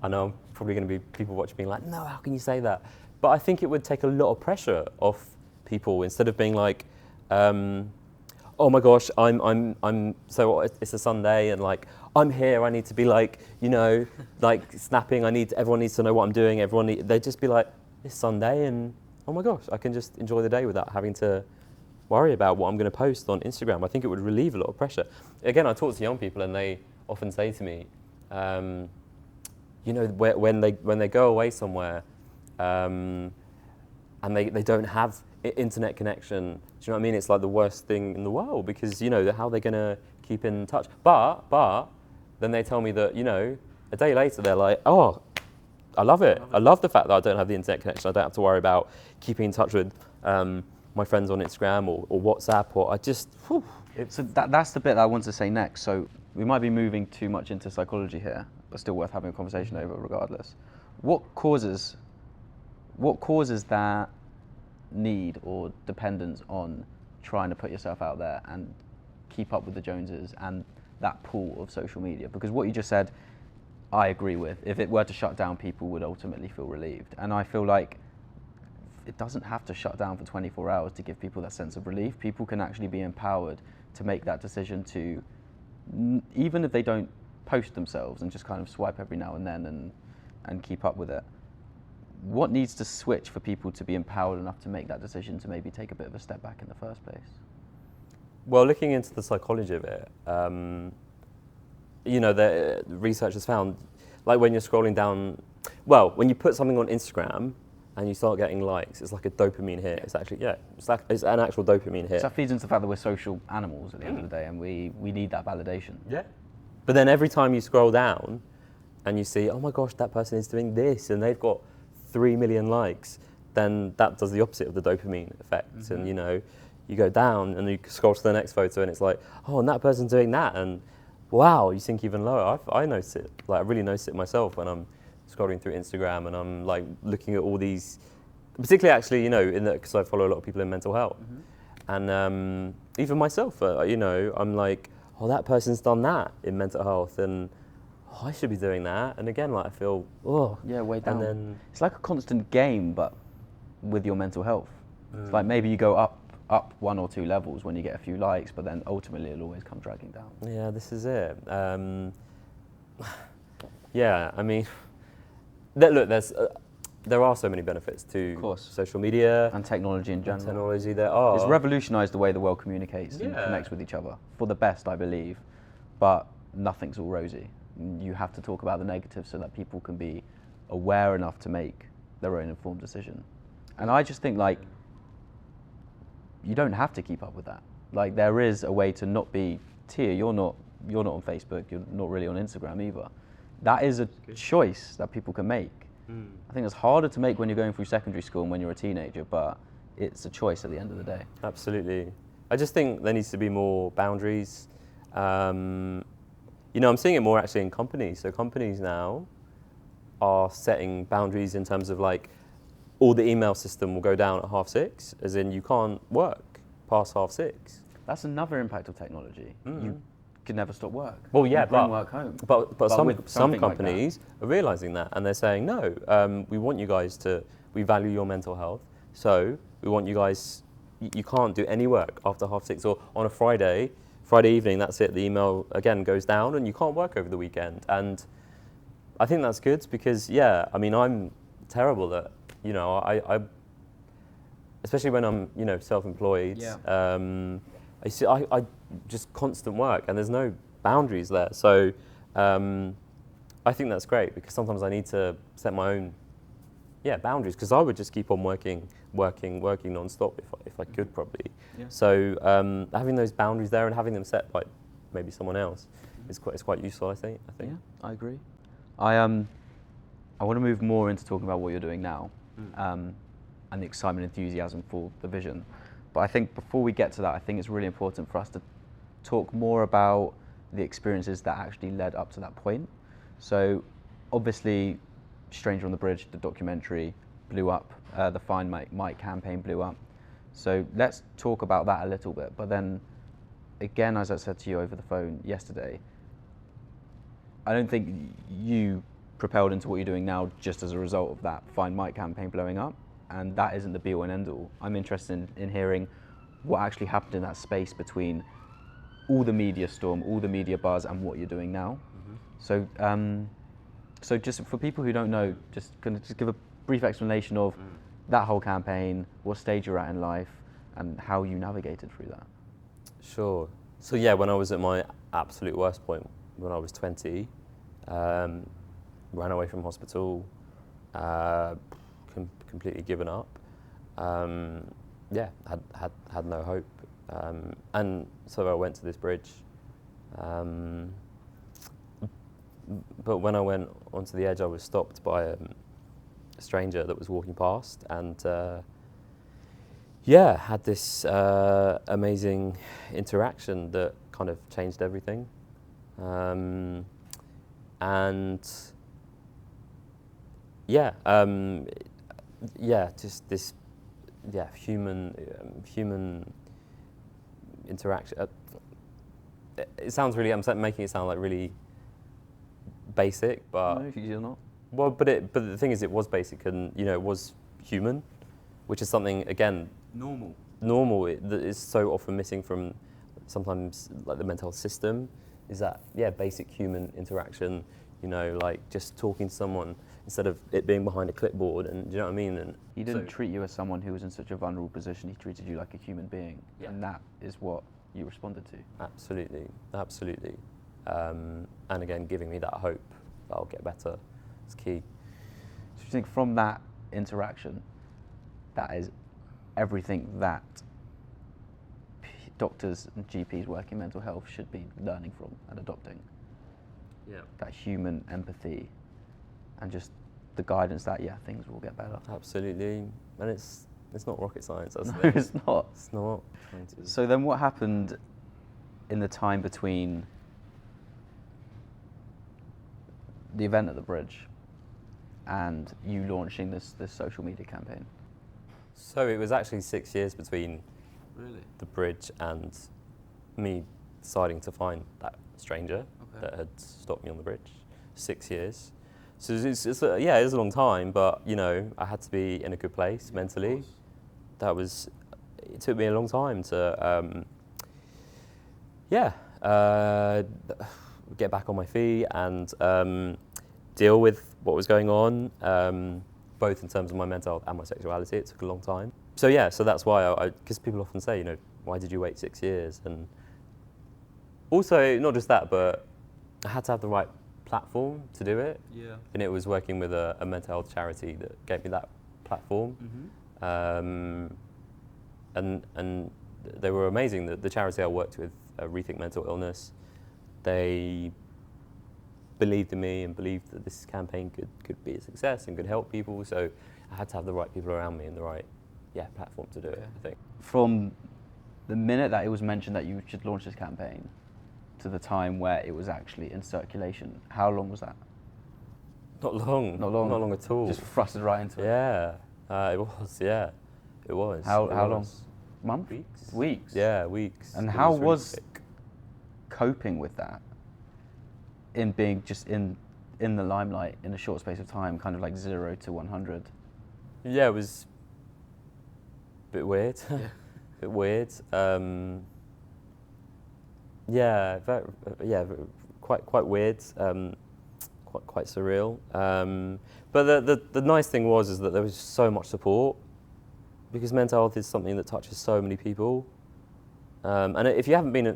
I know I'm probably going to be people watching being like, no, how can you say that? But I think it would take a lot of pressure off people instead of being like, oh my gosh, I'm so it's a Sunday and like I'm here. I need to be like, you know, like snapping. Everyone needs to know what I'm doing. They'd just be like, it's Sunday and oh my gosh, I can just enjoy the day without having to worry about what I'm going to post on Instagram. I think it would relieve a lot of pressure. Again, I talk to young people and they often say to me, you know, when they go away somewhere and they don't have internet connection, do you know what I mean? It's like the worst thing in the world because, you know, how they're going to keep in touch. But then they tell me that, you know, a day later they're like, oh, I love it. I love the fact that I don't have the internet connection. I don't have to worry about keeping in touch with my friends on Instagram or WhatsApp, or I just. Whew. So that's the bit that I wanted to say next. So we might be moving too much into psychology here, but still worth having a conversation over regardless. What causes that need or dependence on trying to put yourself out there and keep up with the Joneses and that pool of social media? Because what you just said, I agree with. If it were to shut down, people would ultimately feel relieved. And I feel like it doesn't have to shut down for 24 hours to give people that sense of relief. People can actually be empowered to make that decision to, even if they don't post themselves and just kind of swipe every now and then and keep up with it. What needs to switch for people to be empowered enough to make that decision to maybe take a bit of a step back in the first place? Well, looking into the psychology of it, the research has found, like when you're scrolling down, well, when you put something on Instagram and you start getting likes, it's like a dopamine hit. It's actually, it's an actual dopamine hit. So that feeds into the fact that we're social animals at the end of the day, and we need that validation. Yeah. But then every time you scroll down and you see, oh my gosh, that person is doing this and they've got 3 million likes, then that does the opposite of the dopamine effect. Mm-hmm. And you go down and you scroll to the next photo and it's like, oh, and that person's doing that, and wow, you sink even lower. I notice it, like I really notice it myself when I'm scrolling through Instagram and I'm like looking at all these, particularly actually, because I follow a lot of people in mental health. Mm-hmm. And even myself, I'm like, oh, that person's done that in mental health, and I should be doing that. And again, like I feel, way down. And then it's like a constant game, but with your mental health. It's like maybe you go up 1 or 2 levels when you get a few likes, but then ultimately it'll always come dragging down. Yeah, this is it. Yeah, I mean, there are so many benefits to social media and technology in general. Technology, there are. It's revolutionised the way the world communicates and connects with each other for the best, I believe. But nothing's all rosy. You have to talk about the negatives so that people can be aware enough to make their own informed decision. And I just think you don't have to keep up with that. Like there is a way to not be Tia. You're not on Facebook. You're not really on Instagram either. That is a choice that people can make. I think it's harder to make when you're going through secondary school and when you're a teenager, but it's a choice at the end of the day. Absolutely. I just think there needs to be more boundaries. I'm seeing it more actually in companies. So companies now are setting boundaries in terms of like, all the email system will go down at 6:30, as in you can't work past 6:30. That's another impact of technology. You can never stop work. Well, yeah, you bring work home. But some companies are realising that, and they're saying, no, we want you guys we value your mental health, so we want you guys, you can't do any work after 6:30, or on a Friday evening, that's it, the email again goes down and you can't work over the weekend. And I think that's good because, I'm terrible at, I especially when I'm, self-employed, I just constant work and there's no boundaries there. So I think that's great because sometimes I need to set my own boundaries, because I would just keep on working non-stop if I could probably. Yeah. So having those boundaries there and having them set by maybe someone else is quite useful, I think. Yeah, I agree. I want to move more into talking about what you're doing now. And the excitement and enthusiasm for the vision. But I think before we get to that, I think it's really important for us to talk more about the experiences that actually led up to that point. So obviously, Stranger on the Bridge, the documentary, blew up. The Find Mike campaign blew up. So let's talk about that a little bit. But then, again, as I said to you over the phone yesterday, I don't think you propelled into what you're doing now just as a result of that Find Mike campaign blowing up, and that isn't the be all and end all. I'm interested in hearing what actually happened in that space between all the media storm, all the media buzz, and what you're doing now. So just for people who don't know, just give a brief explanation of that whole campaign, what stage you're at in life, and how you navigated through that. Sure. So when I was at my absolute worst point, when I was 20, ran away from hospital, completely given up. Had no hope, and so I went to this bridge. But when I went onto the edge, I was stopped by a stranger that was walking past, and had this amazing interaction that kind of changed everything. Just this, human interaction. it sounds really, I'm making it sound like really basic, but No, you're not. well, but the thing is, it was basic, and you know, it was human, which is something again normal that is so often missing from sometimes like the mental health system. Is that basic human interaction? You know, like just talking to someone instead of it being behind a clipboard, and do you know what I mean? And He didn't treat you as someone who was in such a vulnerable position. He treated you like a human being, and that is what you responded to. Absolutely. And again, giving me that hope that I'll get better is key. So you think from that interaction, that is everything that doctors and GPs working in mental health should be learning from and adopting? Yeah. That human empathy and just the guidance that things will get better. Absolutely. And it's not rocket science, that's No, the thing. it's not. It's not. So then what happened in the time between the event at the bridge and you launching this social media campaign? So it was actually 6 years between Really? the bridge and me deciding to find that stranger that had stopped me on the bridge. 6 years. So it was a long time, but you know, I had to be in a good place mentally. It took me a long time to get back on my feet and deal with what was going on, both in terms of my mental health and my sexuality. It took a long time. So that's why because people often say, you know, why did you wait 6 years? And also, not just that, but I had to have the right platform to do it. Yeah. And it was working with a mental health charity that gave me that platform. And they were amazing. The charity I worked with, Rethink Mental Illness, they believed in me and believed that this campaign could be a success and could help people. So I had to have the right people around me and the right platform to do it, I think. From the minute that it was mentioned that you should launch this campaign to the time where it was actually in circulation, how long was that? Not long. Not long? Not long at all. Just thrusted right into it? It was, It was. How It long? was. Month? Weeks. Weeks? Yeah, weeks. And It how really was quick. coping with that in being just in the limelight in a short space of time, kind of like 0 to 100? Yeah, it was a bit weird. Bit weird. Quite weird. Quite surreal. But the nice thing was that there was so much support, because mental health is something that touches so many people. And if you haven't been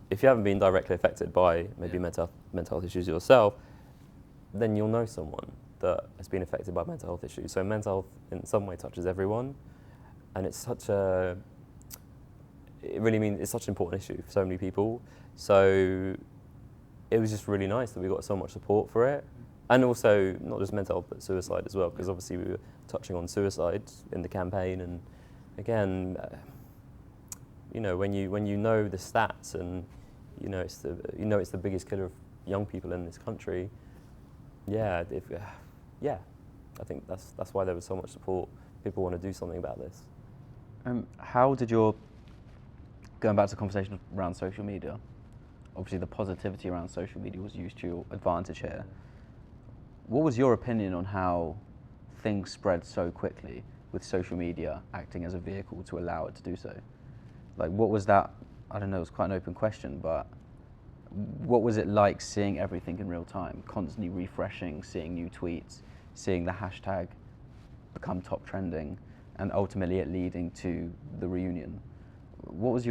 if you haven't been directly affected by maybe mental health issues yourself, then you'll know someone that has been affected by mental health issues. So mental health in some way touches everyone, and it's such an important issue for so many people. So it was just really nice that we got so much support for it. And also, not just mental health, but suicide as well, because obviously we were touching on suicide in the campaign. And again, when you know the stats, and it's the biggest killer of young people in this country. I think that's why there was so much support. People want to do something about this. How did going back to the conversation around social media, obviously the positivity around social media was used to your advantage here. What was your opinion on how things spread so quickly with social media acting as a vehicle to allow it to do so? Like, what was that? I don't know, it was quite an open question, but what was it like seeing everything in real time, constantly refreshing, seeing new tweets, seeing the hashtag become top trending, and ultimately it leading to the reunion? What was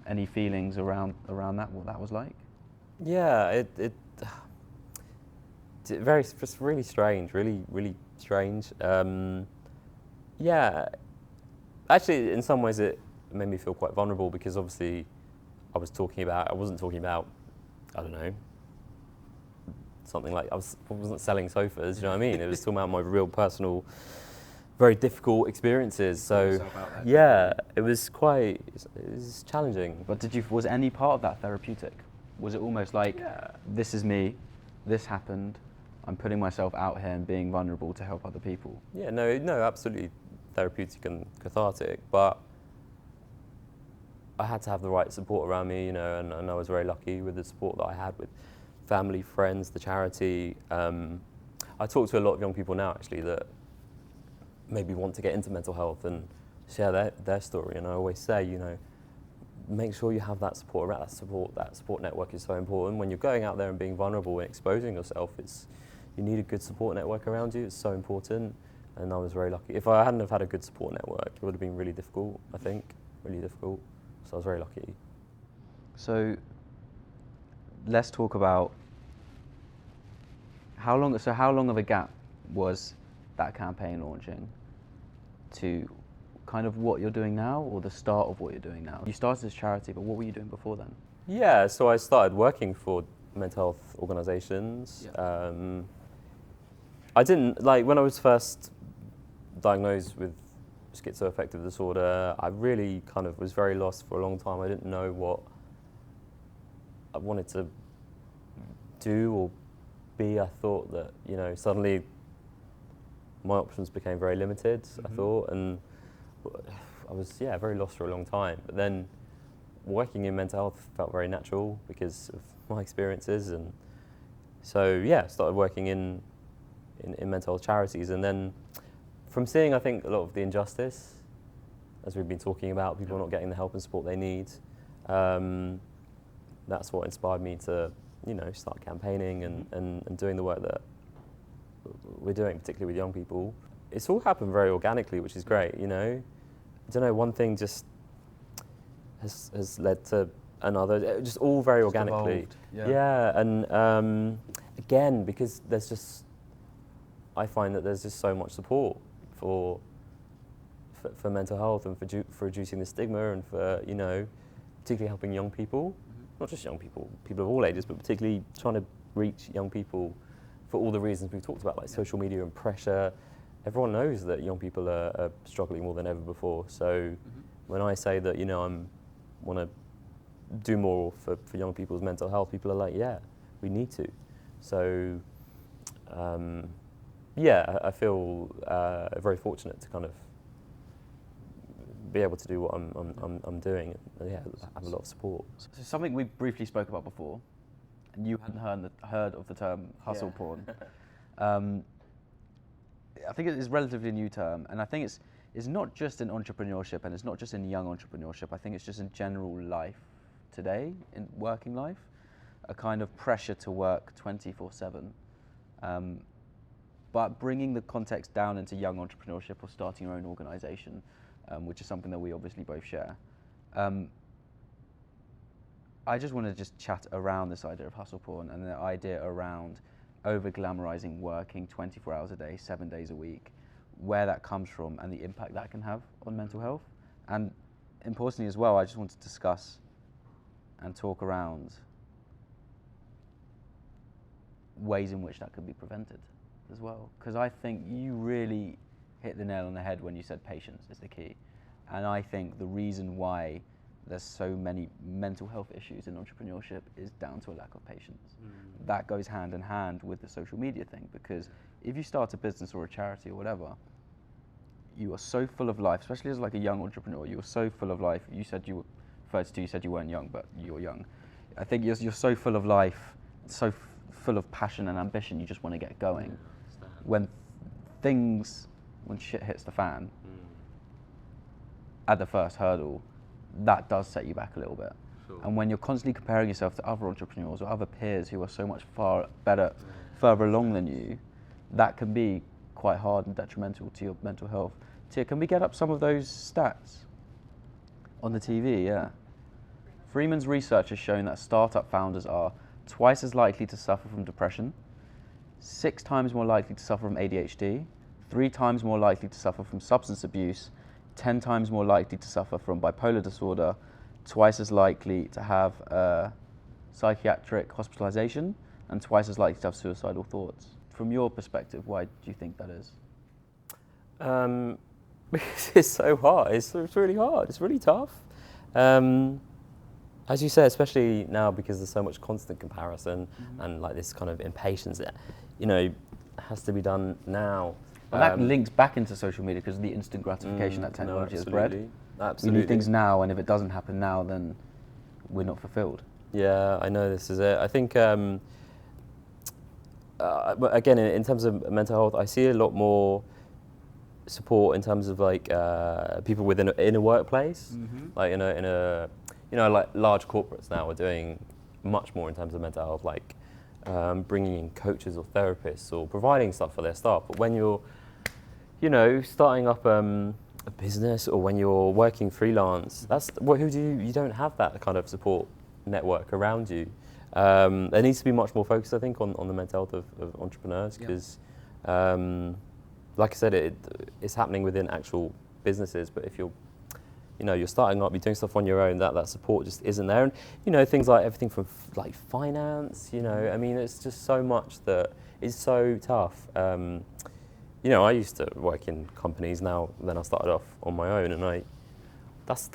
any feelings around that, what that was like? Yeah, it's really strange, really strange. Actually, in some ways it made me feel quite vulnerable, because obviously I wasn't talking about, I don't know, something like, I wasn't selling sofas, you know what I mean? It was talking about my real personal, very difficult experiences. So it was challenging. But was any part of that therapeutic? Was it almost like, this is me, this happened, I'm putting myself out here and being vulnerable to help other people? Yeah, no, absolutely. therapeutic and cathartic, but I had to have the right support around me, you know, and I was very lucky with the support that I had with family, friends, the charity. I talk to a lot of young people now, actually, that maybe want to get into mental health and share their story. And I always say, you know, make sure you have that support around that support network is so important. When you're going out there and being vulnerable and exposing yourself, you need a good support network around you. It's so important. And I was very lucky. If I hadn't have had a good support network, it would have been really difficult, I think, really difficult. So I was very lucky. So let's talk about how long of a gap was that campaign launching to kind of what you're doing now, or the start of what you're doing now? You started as charity, but what were you doing before then? Yeah, so I started working for mental health organisations. Yeah. I didn't, like, when I was first diagnosed with schizoaffective disorder, I really kind of was very lost for a long time. I didn't know what I wanted to do or be. I thought that, you know, suddenly my options became very limited, I thought, and I was, very lost for a long time. But then working in mental health felt very natural because of my experiences, and so, started working in mental health charities. And then from seeing, I think, a lot of the injustice, as we've been talking about, people not getting the help and support they need, that's what inspired me to, you know, start campaigning and doing the work that we're doing, particularly with young people. It's all happened very organically, which is great, you know. I don't know, one thing just has led to another, just all very just organically. Evolved. And again, because I find that there's just so much support for mental health and for reducing the stigma and for, you know, particularly helping young people, not just young people, people of all ages, but particularly trying to reach young people for all the reasons we've talked about, like social media and pressure. Everyone knows that young people are struggling more than ever before. So when I say that, you know, I want to do more for young people's mental health, people are like, yeah, we need to. So, I feel very fortunate to kind of be able to do what I'm doing, and have a lot of support. So something we briefly spoke about before, and you hadn't heard of the term hustle porn. I think it is a relatively new term, and I think it's not just in entrepreneurship, and it's not just in young entrepreneurship. I think it's just in general life today, in working life, a kind of pressure to work 24/7. But bringing the context down into young entrepreneurship or starting your own organisation, which is something that we obviously both share. I just want to chat around this idea of hustle porn and the idea around over-glamorizing working 24 hours a day, 7 days a week, where that comes from and the impact that can have on mental health. And importantly as well, I just want to discuss and talk around ways in which that could be prevented as well. Because I think you really hit the nail on the head when you said patience is the key. And I think the reason why there's so many mental health issues in entrepreneurship is down to a lack of patience. That goes hand in hand with the social media thing, because if you start a business or a charity or whatever, you are so full of life, especially as like a young entrepreneur, you are so full of life. You said you were 32, you said you weren't young, but you're young. I think you're so full of life, so full of passion and ambition, you just want to get going. When shit hits the fan, at the first hurdle, that does set you back a little bit. Sure. And when you're constantly comparing yourself to other entrepreneurs or other peers who are so much further along than you, that can be quite hard and detrimental to your mental health. Tia, can we get up some of those stats on the TV? Yeah. Freeman's research has shown that startup founders are twice as likely to suffer from depression, 6 times more likely to suffer from ADHD, 3 times more likely to suffer from substance abuse, 10 times more likely to suffer from bipolar disorder, twice as likely to have psychiatric hospitalization, and twice as likely to have suicidal thoughts. From your perspective, why do you think that is? Because it's so hard. It's really hard. It's really tough. As you say, especially now because there's so much constant comparison and like this kind of impatience that, you know, has to be done now. But that links back into social media because of the instant gratification that technology has bred. Absolutely. We need things now, and if it doesn't happen now, then we're not fulfilled. Yeah, I know this is it. I think, again, in terms of mental health, I see a lot more support in terms of like people within in a workplace, like in a like large corporates now are doing much more in terms of mental health, like bringing in coaches or therapists or providing stuff for their staff. But when you're, starting up a business or when you're working freelance, you don't have that kind of support network around you. There needs to be much more focus, I think, on the mental health of entrepreneurs because, like I said, it's happening within actual businesses. But if you're starting up, you're doing stuff on your own, that support just isn't there. And, things like everything from like finance, I mean, it's just so much that is so tough. I used to work in companies now, then I started off on my own and that's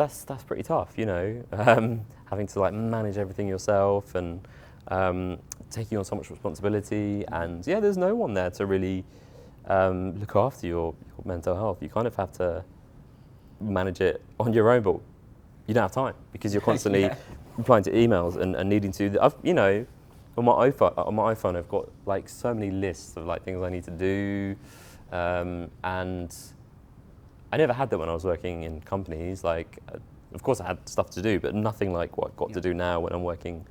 pretty tough, having to like manage everything yourself and taking on so much responsibility. And there's no one there to really look after your mental health. You kind of have to manage it on your own, but you don't have time because you're constantly replying to emails and needing to. On my iPhone, I've got like so many lists of like things I need to do, and I never had that when I was working in companies. Like, of course, I had stuff to do, but nothing like what I've got to do now when I'm working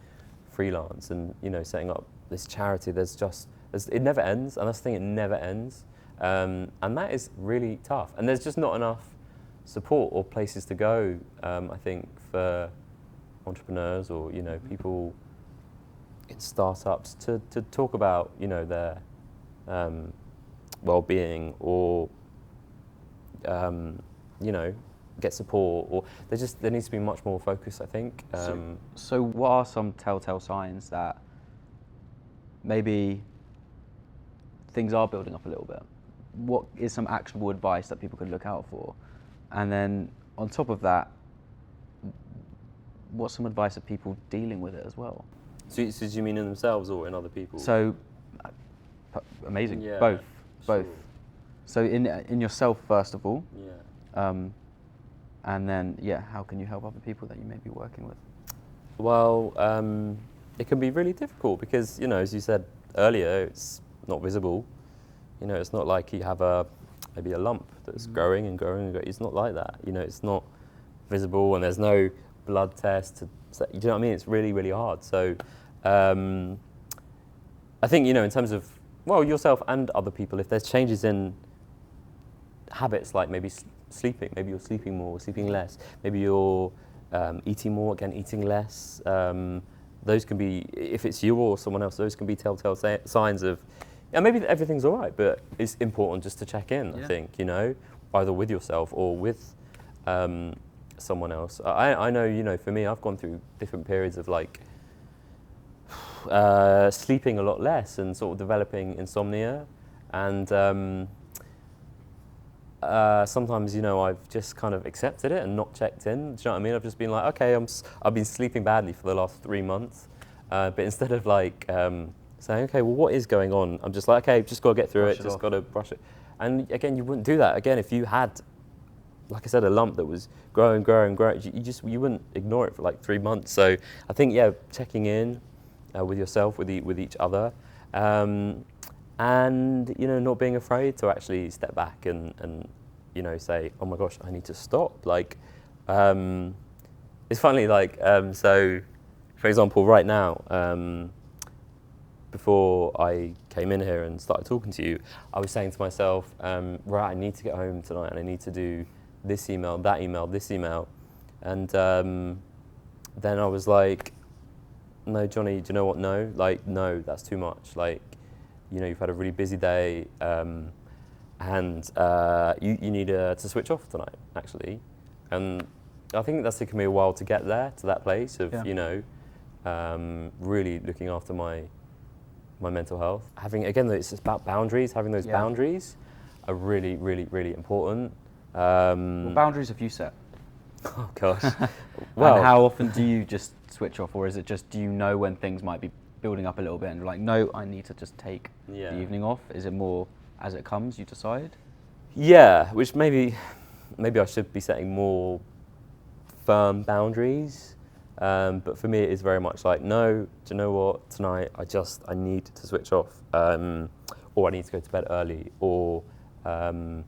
freelance and setting up this charity. It never ends, and that's the thing. It never ends, and that is really tough. And there's just not enough support or places to go, I think, for entrepreneurs or people in startups to talk about their well-being or get support, or there needs to be much more focus, I think. So what are some telltale signs that maybe things are building up a little bit? What is some actionable advice that people could look out for? And then on top of that, what's some advice of people dealing with it as well? So do you mean in themselves or in other people? So, amazing. Yeah, both. sure. So in yourself first of all. Yeah. And then how can you help other people that you may be working with? Well, it can be really difficult because as you said earlier, it's not visible. It's not like you have maybe a lump that's growing and growing and growing. It's not like that. It's not visible, and there's no blood test to say, you know what I mean? It's really, really hard. So I think, in terms of, yourself and other people, if there's changes in habits like maybe sleeping, maybe you're sleeping more, sleeping less, maybe you're eating more, again, eating less, those can be, if it's you or someone else, those can be telltale signs of, maybe everything's all right, but it's important just to check in, I think, either with yourself or with someone else. I know, for me, I've gone through different periods of like sleeping a lot less and sort of developing insomnia. And sometimes, I've just kind of accepted it and not checked in. Do you know what I mean? I've just been like, okay, I've been sleeping badly for the last 3 months. But instead of like saying, okay, well, what is going on? I'm just like, okay, just got to get through it, just got to brush it. And again, you wouldn't do that. Again, if you had, like I said, a lump that was growing, you wouldn't ignore it for like 3 months. So I think, checking in with yourself, with each other, and not being afraid to actually step back and say, oh my gosh, I need to stop. Like, it's funny, like, so for example, right now, before I came in here and started talking to you, I was saying to myself, right, I need to get home tonight and I need to do this email, that email, this email. And then I was like, no, Jonny, do you know what? No, like, no, that's too much. Like, you've had a really busy day, and you need to switch off tonight, actually. And I think that's taken me a while to get there, to that place of, really looking after my mental health. It's about boundaries. Having those boundaries are really, really, really important. What boundaries have you set? Oh gosh. Well, and how often do you just switch off, or is it just, do you know when things might be building up a little bit and you're like, no, I need to just take the evening off? Is it more as it comes, you decide? Yeah, which maybe I should be setting more firm boundaries. But for me, it is very much like, no, do you know what? Tonight, I need to switch off, or I need to go to bed early, or I'm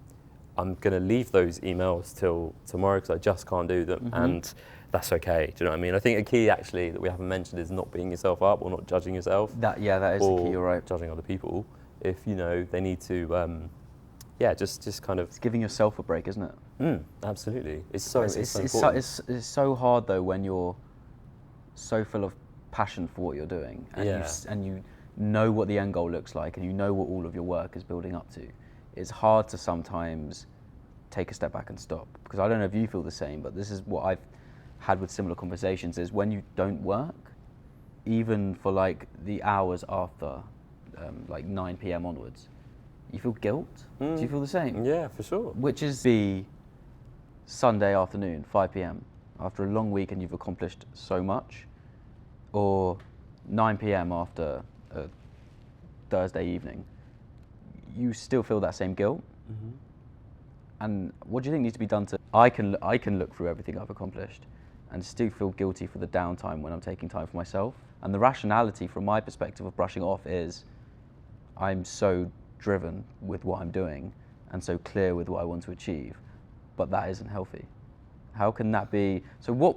going to leave those emails till tomorrow because I just can't do them, and that's okay. Do you know what I mean? I think a key actually that we haven't mentioned is not beating yourself up or not judging yourself. That is the key. You're right. Judging other people. If they need to, just kind of. It's giving yourself a break, isn't it? Absolutely. It's so important. It's so hard though when you're so full of passion for what you're doing, and you know what the end goal looks like, and you know what all of your work is building up to. It's hard to sometimes take a step back and stop, because I don't know if you feel the same, but this is what I've had with similar conversations, is when you don't work, even for like the hours after like 9 p.m. onwards, you feel guilt. Do you feel the same? Yeah, for sure. Which is the Sunday afternoon, 5 p.m. after a long week and you've accomplished so much, or 9 p.m. after a Thursday evening, you still feel that same guilt. And what do you think needs to be done to? I can look through everything I've accomplished and still feel guilty for the downtime when I'm taking time for myself. And the rationality from my perspective of brushing off is I'm so driven with what I'm doing and so clear with what I want to achieve, but that isn't healthy. How can that be? So what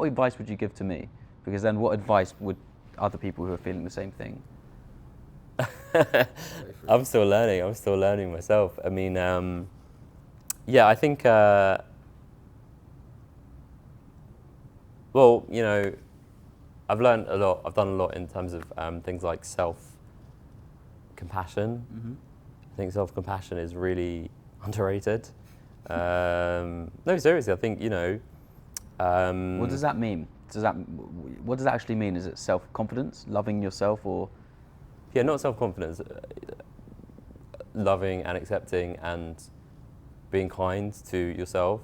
advice would you give to me? Because then what advice would other people who are feeling the same thing? I'm still learning myself. I mean, I think, I've learned a lot. I've done a lot in terms of things like self-compassion. I think self-compassion is really underrated. No, seriously, I think, what does that mean? What does that actually mean? Is it self-confidence, loving yourself, or? Yeah, not self-confidence, loving and accepting and being kind to yourself,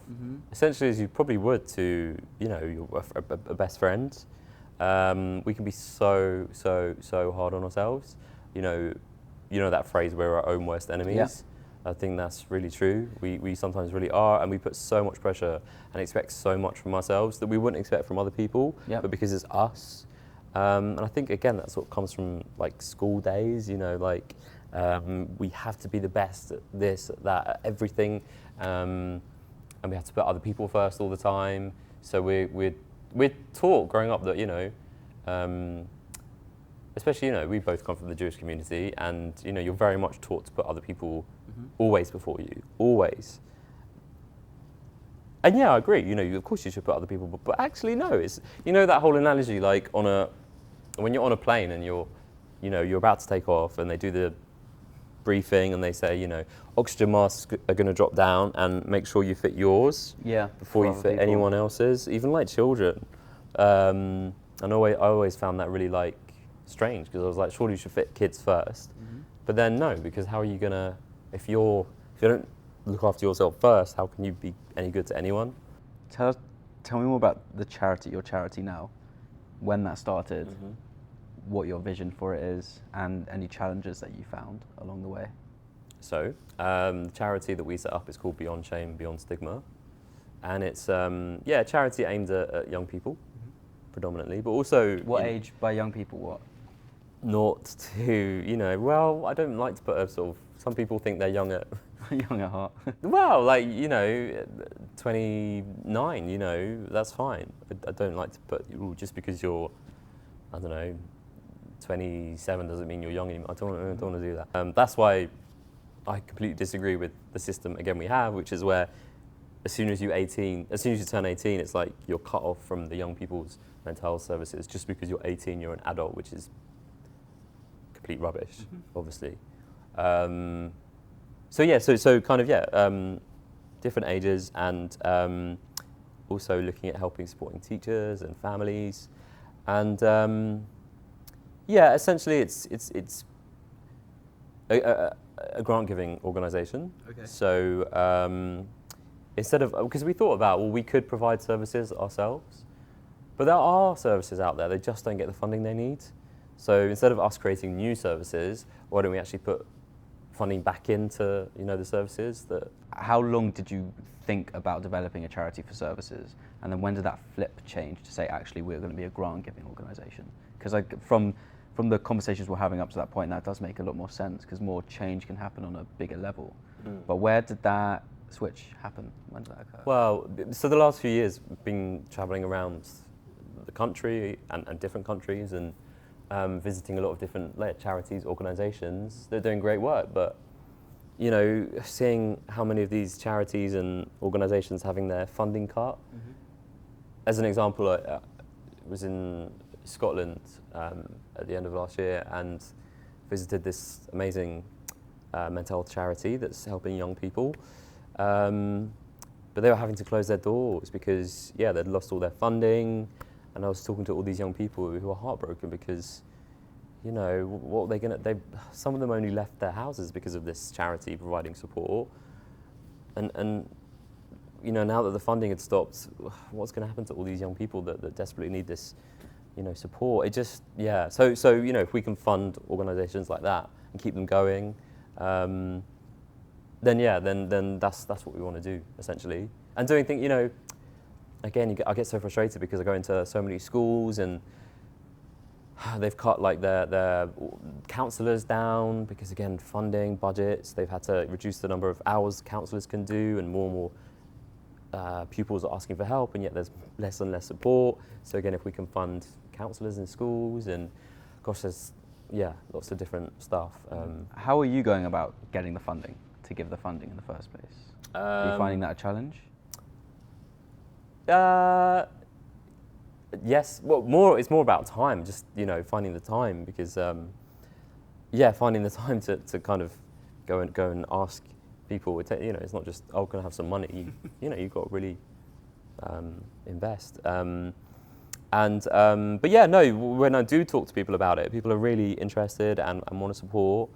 essentially as you probably would to, a best friend. We can be so hard on ourselves. You know that phrase, we're our own worst enemies. Yeah. I think that's really true. We sometimes really are, and we put so much pressure and expect so much from ourselves that we wouldn't expect from other people, but because it's us. And I think, again, that sort of comes from like school days, we have to be the best at this, at that, at everything, and we have to put other people first all the time. So we're taught growing up that, especially, we both come from the Jewish community, and, you're very much taught to put other people always before you, always. And yeah, I agree, of course you should put other people, but actually no, it's, that whole analogy, like when you're on a plane and you're about to take off and they do the briefing and they say, oxygen masks are going to drop down and make sure you fit yours before you fit anyone else's, even like children. And I always found that really like strange, because I was like, surely you should fit kids first. But then no, because how are you going to, if you don't look after yourself first, how can you be any good to anyone? Tell me more about your charity now, when that started, what your vision for it is, and any challenges that you found along the way. So, the charity that we set up is called Beyond Shame, Beyond Stigma. And it's a charity aimed at young people, predominantly, but also... What age by young people, what? Naught to, well, I don't like to put a sort of... Some people think they're young at... Young at heart. Well, 29, that's fine. I don't like to put, just because you're, 27 doesn't mean you're young anymore. I don't want to do that. That's why I completely disagree with the system, again, we have, which is where as soon as you turn 18, it's like you're cut off from the young people's mental health services. Just because you're 18, you're an adult, which is complete rubbish, obviously. Different ages, and also looking at supporting teachers and families, and essentially it's a grant giving organisation. Okay. So instead of, because we thought about, we could provide services ourselves, but there are services out there, they just don't get the funding they need. So instead of us creating new services, why don't we actually put funding back into, you know, the services that. How long did you think about developing a charity for services, and then when did that flip change to say actually we're going to be a grant giving organisation? Because from the conversations we're having up to that point, that does make a lot more sense because more change can happen on a bigger level. But where did that switch happen? When did that occur? Well, so the last few years I've been travelling around the country and different countries and visiting a lot of different charities, organisations. They're doing great work, but you know, seeing how many of these charities and organisations having their funding cut. As an example, I was in Scotland at the end of last year and visited this amazing mental health charity that's helping young people. But they were having to close their doors because, yeah, they'd lost all their funding. And I was talking to all these young people who were heartbroken because, you know, what are they going to... Some of them only left their houses because of this charity providing support. And you know, now that the funding had stopped, what's going to happen to all these young people that desperately need this, you know, support? It just, yeah. So you know, if we can fund organisations like that and keep them going, then yeah, then that's what we want to do, essentially. And doing things, you know, again, I get so frustrated because I go into so many schools and they've cut like their counsellors down because, again, funding, budgets, they've had to reduce the number of hours counsellors can do, and more pupils are asking for help, and yet there's less and less support. So again, if we can fund counsellors in schools, and gosh, there's, yeah, lots of different stuff. How are you going about getting the funding, to give the funding in the first place? Are you finding that a challenge? Yes, well, it's more about time, just, you know, finding the time, because, yeah, finding the time to kind of go and ask people, you know, it's not just, oh, can I have some money? You know, you've got to really invest. But yeah, no, when I do talk to people about it, people are really interested and want to support,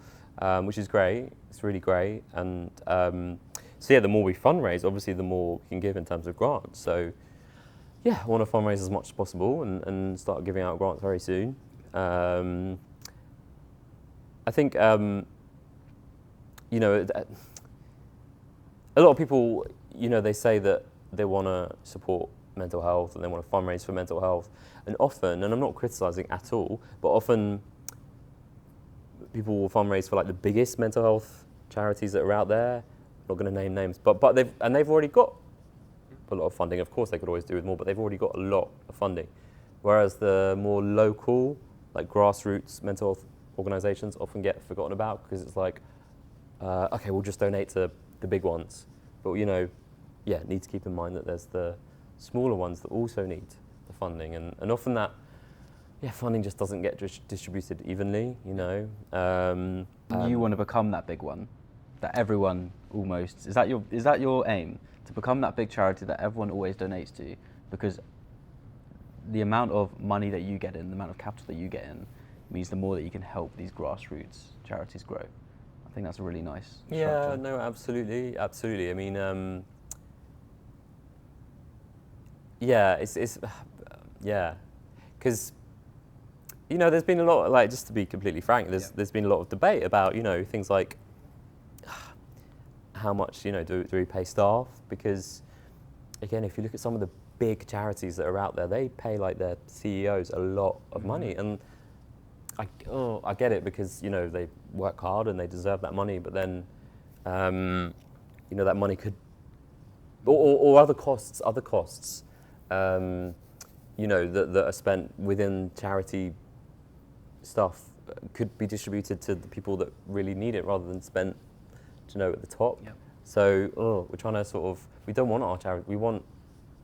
which is great. It's really great. And so yeah, the more we fundraise, obviously the more we can give in terms of grants. So yeah, I want to fundraise as much as possible and start giving out grants very soon. I think, you know, a lot of people, you know, they say that they want to support mental health and they want to fundraise for mental health. And often, and I'm not criticising at all, but often people will fundraise for like the biggest mental health charities that are out there. I'm not going to name names, but they've already got a lot of funding. Of course, they could always do with more, but they've already got a lot of funding. Whereas the more local, like grassroots mental health organisations often get forgotten about because it's like, okay, we'll just donate to the big ones. But, you know, yeah, need to keep in mind that there's the smaller ones that also need the funding. And often that, yeah, funding just doesn't get distributed evenly, you know. You want to become that big one, that everyone almost, is that your aim? To become that big charity that everyone always donates to, because the amount of money that you get in, the amount of capital that you get in, means the more that you can help these grassroots charities grow. I think that's a really nice structure. Yeah, no, absolutely. I mean, yeah, it's yeah, because, you know, there's been a lot, like, just to be completely frank, there's been a lot of debate about, you know, things like how much, you know, do we pay staff? Because, again, if you look at some of the big charities that are out there, they pay like their CEOs a lot of money, and I get it because, you know, they work hard and they deserve that money, but then, you know, that money could, or other costs, you know, that are spent within charity stuff could be distributed to the people that really need it rather than spent, you know, at the top. Yep. So we're trying to sort of, we don't want our charity, we want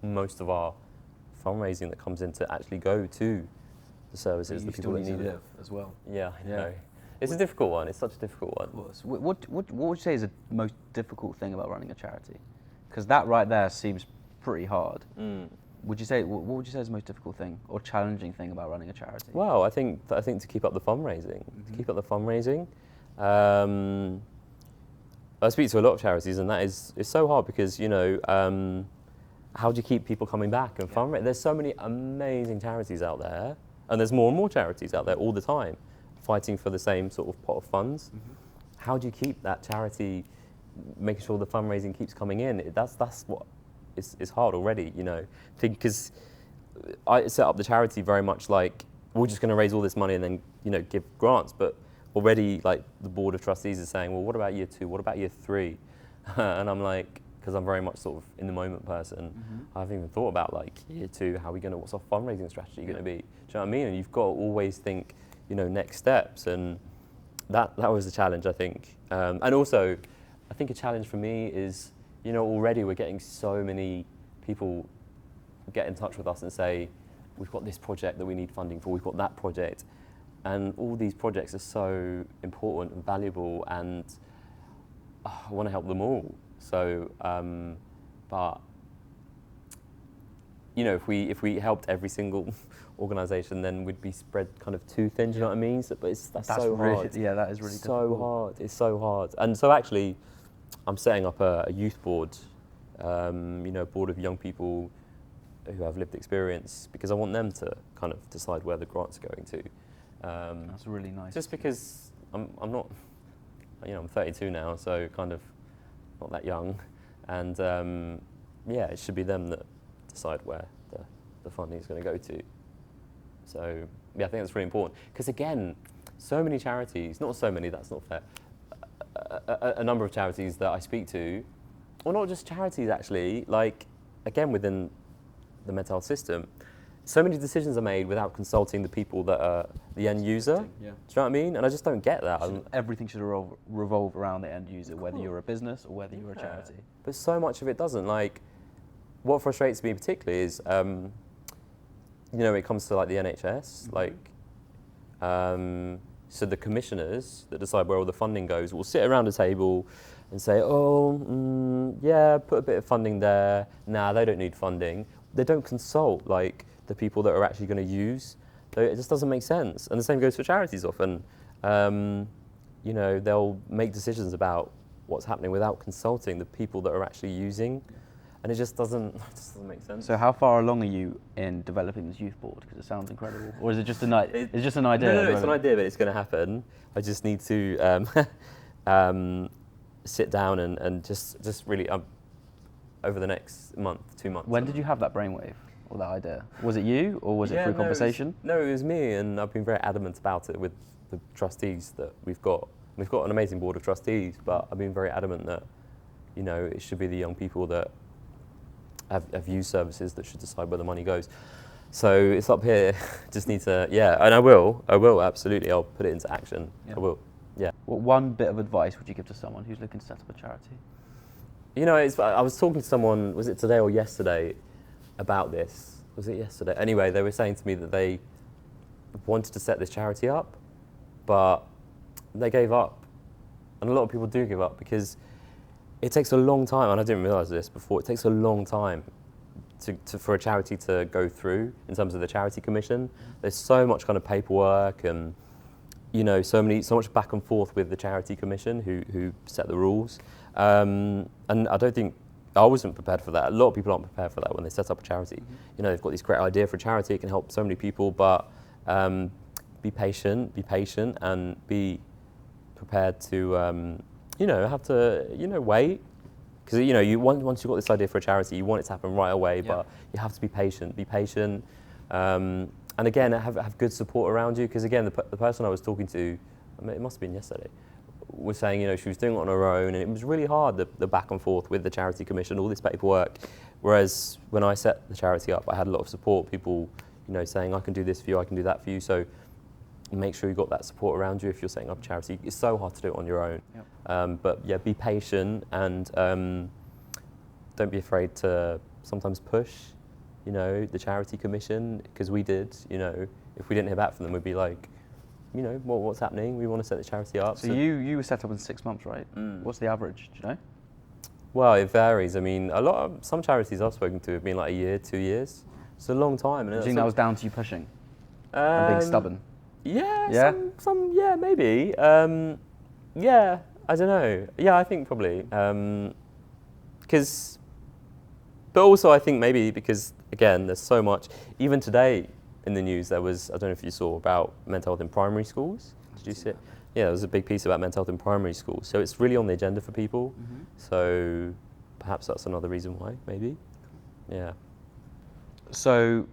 most of our fundraising that comes in to actually go to the services, the people that need it as well. Yeah, I know. It's a difficult one. It's such a difficult one. Of course. What would you say is the most difficult thing about running a charity? Because that right there seems pretty hard. Would you say, what would you say is the most difficult thing or challenging thing about running a charity? Well, I think to keep up the fundraising. To keep up the fundraising. I speak to a lot of charities, and that is so hard because, you know, how do you keep people coming back and fundraise? There's so many amazing charities out there, and there's more and more charities out there all the time fighting for the same sort of pot of funds. how do you keep that charity, making sure the fundraising keeps coming in? That's what is hard already, you know. Because I set up the charity very much like, we're just going to raise all this money and then, you know, give grants. But already, like, the board of trustees is saying, well, what about year 2? What about year 3? And I'm like, because I'm very much sort of in the moment person, I haven't even thought about like year 2, what's our fundraising strategy going to be? Do you know what I mean? And you've got to always think, you know, next steps. And that was the challenge, I think. And also, I think a challenge for me is, you know, already we're getting so many people get in touch with us and say, we've got this project that we need funding for, we've got that project. And all these projects are so important and valuable, and I want to help them all. So, but, you know, if we helped every single organisation, then we'd be spread kind of too thin, do you know what I mean? So, but that's so really hard. Yeah, that is really so difficult. hard. It's so hard. And so actually, I'm setting up a youth board, you know, a board of young people who have lived experience, because I want them to kind of decide where the grant's are going to. That's really nice. Just because I'm not, you know, I'm 32 now, so kind of not that young, and yeah, it should be them that decide where the funding is going to go to. So yeah, I think that's really important, because again, so many charities, not so many, that's not fair, a number of charities that I speak to, or not just charities actually, like again within the mental health system, so many decisions are made without consulting the people that are the end user. Yeah. Do you know what I mean? And I just don't get that. Everything should revolve around the end user, whether you're a business or whether you're a charity. But so much of it doesn't. Like, what frustrates me particularly is, you know, it comes to like the NHS, like, so the commissioners that decide where all the funding goes will sit around a table and say, oh, yeah, put a bit of funding there. Nah, they don't need funding. They don't consult like the people that are actually going to use. So it just doesn't make sense. And the same goes for charities often. You know, they'll make decisions about what's happening without consulting the people that are actually using. And it just doesn't make sense. So how far along are you in developing this youth board? Because it sounds incredible. Or is it just it's just an idea? No, it's an idea, but it's going to happen. I just need to sit down and just really, over the next month, 2 months. When did you have that brainwave or that idea? Was it you, or was it through conversation? It was me, and I've been very adamant about it with the trustees that we've got. We've got an amazing board of trustees, but I've been very adamant that, you know, it should be the young people that have used services that should decide where the money goes. So it's up here. Just need to, yeah, and I will absolutely. I'll put it into action. Yeah. I will. Yeah. What one bit of advice would you give to someone who's looking to set up a charity? You know, I was talking to someone, was it today or yesterday, about this? Was it yesterday? Anyway, they were saying to me that they wanted to set this charity up, but they gave up. And a lot of people do give up because it takes a long time, and I didn't realise this before, it takes a long time for a charity to go through in terms of the charity commission. There's so much kind of paperwork and, you know, so much back and forth with the charity commission who set the rules. And I don't think, I wasn't prepared for that. A lot of people aren't prepared for that when they set up a charity. You know, they've got this great idea for a charity, it can help so many people, but be patient, and be prepared to, you know, have to, you know, wait. Because, you know, once you've got this idea for a charity, you want it to happen right away, but you have to be patient. And again, have good support around you, because again, the person I was talking to, I mean, it must have been yesterday, was saying, you know, she was doing it on her own, and it was really hard, the back and forth with the charity commission, all this paperwork. Whereas when I set the charity up, I had a lot of support, people, you know, saying, I can do this for you, I can do that for you. So make sure you've got that support around you if you're setting up a charity. It's so hard to do it on your own. Yep. But yeah, be patient, and don't be afraid to sometimes push, you know, the charity commission, because we did, you know, if we didn't hear back from them, we'd be like, you know, what's happening? We want to set the charity up. So you were set up in 6 months, right? What's the average, do you know? Well, it varies. I mean, some charities I've spoken to have been like a year, 2 years. It's a long time. Do you think that was down to you pushing and being stubborn? Yeah, yeah, maybe. Yeah, I don't know. Yeah, I think probably. But also I think maybe because, again, there's so much, even today in the news there was, I don't know if you saw, about mental health in primary schools. Did you see it? yeah, there's a big piece about mental health in primary school. So it's really on the agenda for people. So perhaps that's another reason why, maybe. Yeah. So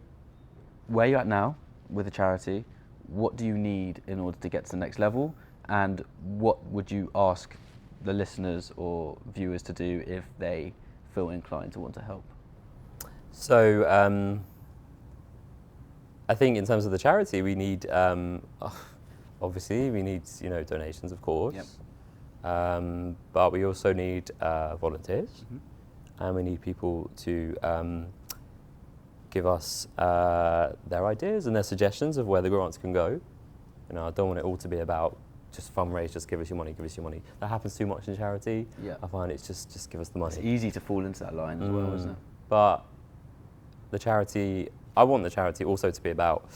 where you're at now with the charity, what do you need in order to get to the next level? And what would you ask the listeners or viewers to do if they feel inclined to want to help? So I think in terms of the charity, we need, obviously, we need, donations, of course. Yep. But we also need volunteers, and we need people to give us their ideas and their suggestions of where the grants can go. I don't want it all to be about just fundraise, just give us your money, give us your money. That happens too much in charity. Yeah. I find it's just give us the money. It's easy to fall into that line as well, isn't it? But the charity, I want the charity also to be about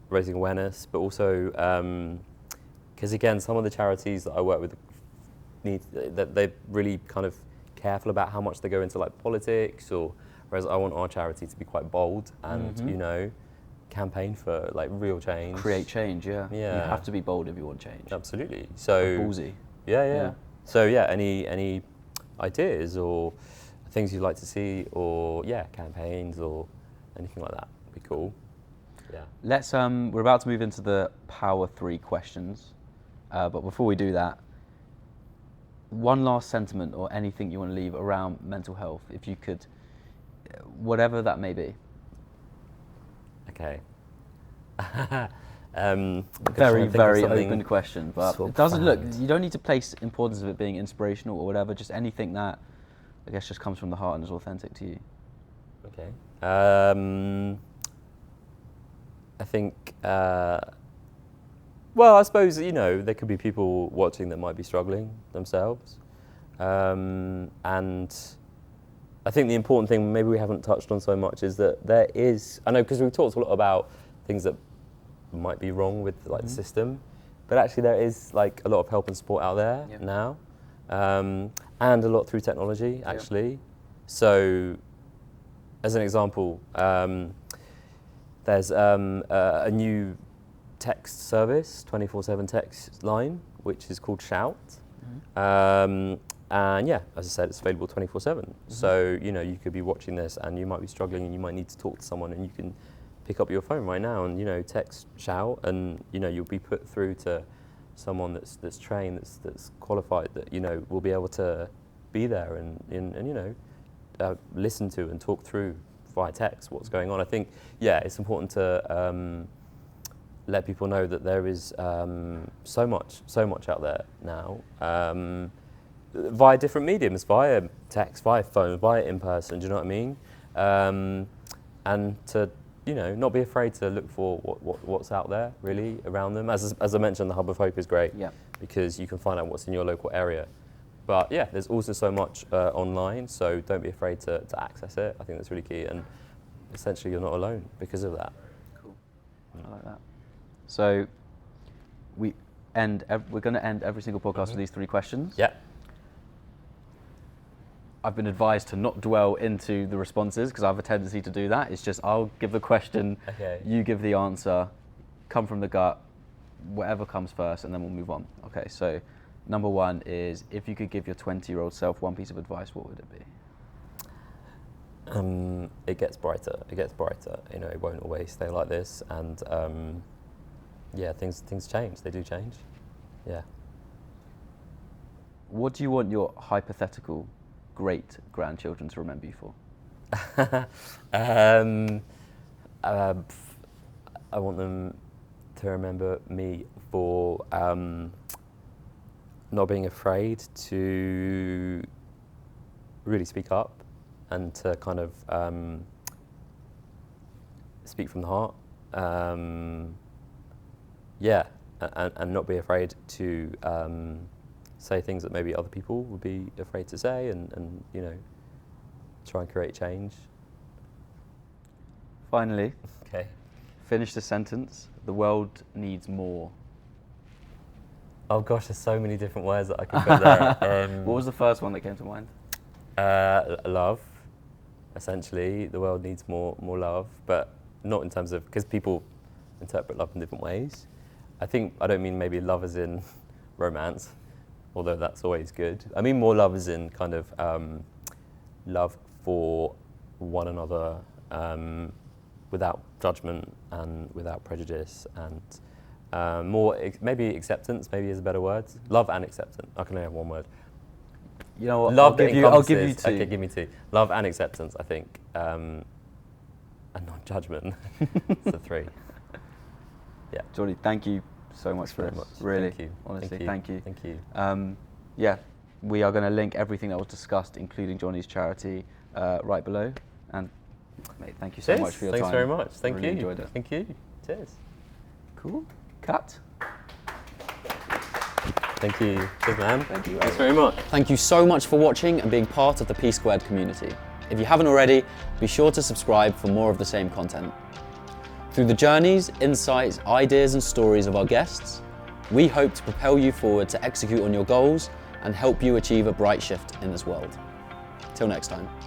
raising awareness, but also, because again, some of the charities that I work with they're really kind of careful about how much they go into like politics, whereas I want our charity to be quite bold and, campaign for like real change. Create change, yeah. Yeah. You have to be bold if you want change. Absolutely. So ballsy. Yeah. So yeah, any ideas or things you'd like to see, or campaigns or anything like that would be cool. Yeah. Let's we're about to move into the Power 3 questions, but before we do that, one last sentiment or anything you want to leave around mental health, if you could, whatever that may be. Okay. Very open question, but so it doesn't look. profound. You don't need to place importance of it being inspirational or whatever. Just anything that I guess just comes from the heart and is authentic to you. Okay. I think. Well, I suppose there could be people watching that might be struggling themselves, and I think the important thing maybe we haven't touched on so much is that there is. I know because we've talked a lot about things that might be wrong with like the system, but actually there is like a lot of help and support out there now, and a lot through technology actually. So, as an example, there's a new text service, 24/7 text line, which is called Shout, and as I said, it's available 24/7. So you could be watching this and you might be struggling and you might need to talk to someone, and you can pick up your phone right now and text Shout, and you'll be put through to someone that's trained, that's qualified, that will be able to be there and listen to and talk through via text what's going on. I think it's important to let people know that there is so much out there now, via different mediums, via text, via phone, via in person. Do you know what I mean? And to not be afraid to look for what's out there really around them. As I mentioned, the Hub of Hope is great because you can find out what's in your local area. But there's also so much online, so don't be afraid to access it. I think that's really key, and essentially you're not alone because of that. Cool. I like that. So we're going to end every single podcast with these 3 questions. Yeah. I've been advised to not dwell into the responses because I have a tendency to do that. It's just I'll give the question, you give the answer, come from the gut, whatever comes first, and then we'll move on. Okay, so number 1 is, if you could give your 20-year-old self one piece of advice, what would it be? It gets brighter. It won't always stay like this, and things change. They do change. Yeah. What do you want your hypothetical great-grandchildren to remember you for? I want them to remember me for not being afraid to really speak up and to kind of speak from the heart. And not be afraid to say things that maybe other people would be afraid to say, and try and create change. Finally, Okay. finish the sentence. The world needs more. Oh gosh, there's so many different words that I could put there. What was the first one that came to mind? Love. Essentially, the world needs more love, but not in terms of, because people interpret love in different ways. I don't mean maybe love as in romance, although that's always good. I mean more love as in kind of love for one another, without judgment and without prejudice, and maybe acceptance maybe is a better word. Love and acceptance. I can only have one word. You know what? Love I'll give you two. Okay, give me two. Love and acceptance, I think, and non-judgment. It's the three. Yeah. Jonny, thank you so much for this. Really, thank you. honestly, thank you. Thank you. Yeah, we are going to link everything that was discussed, including Jonny's charity, right below. And mate, thank you so much for your time. Thanks very much. Thank really you. Enjoyed it. Thank you. Cheers. Cool. Cut. Thank you. Cheers, man. Thank you. Thanks very much. Thank you so much for watching and being part of the P Squared community. If you haven't already, be sure to subscribe for more of the same content. Through the journeys, insights, ideas and stories of our guests, we hope to propel you forward to execute on your goals and help you achieve a bright shift in this world. Till next time.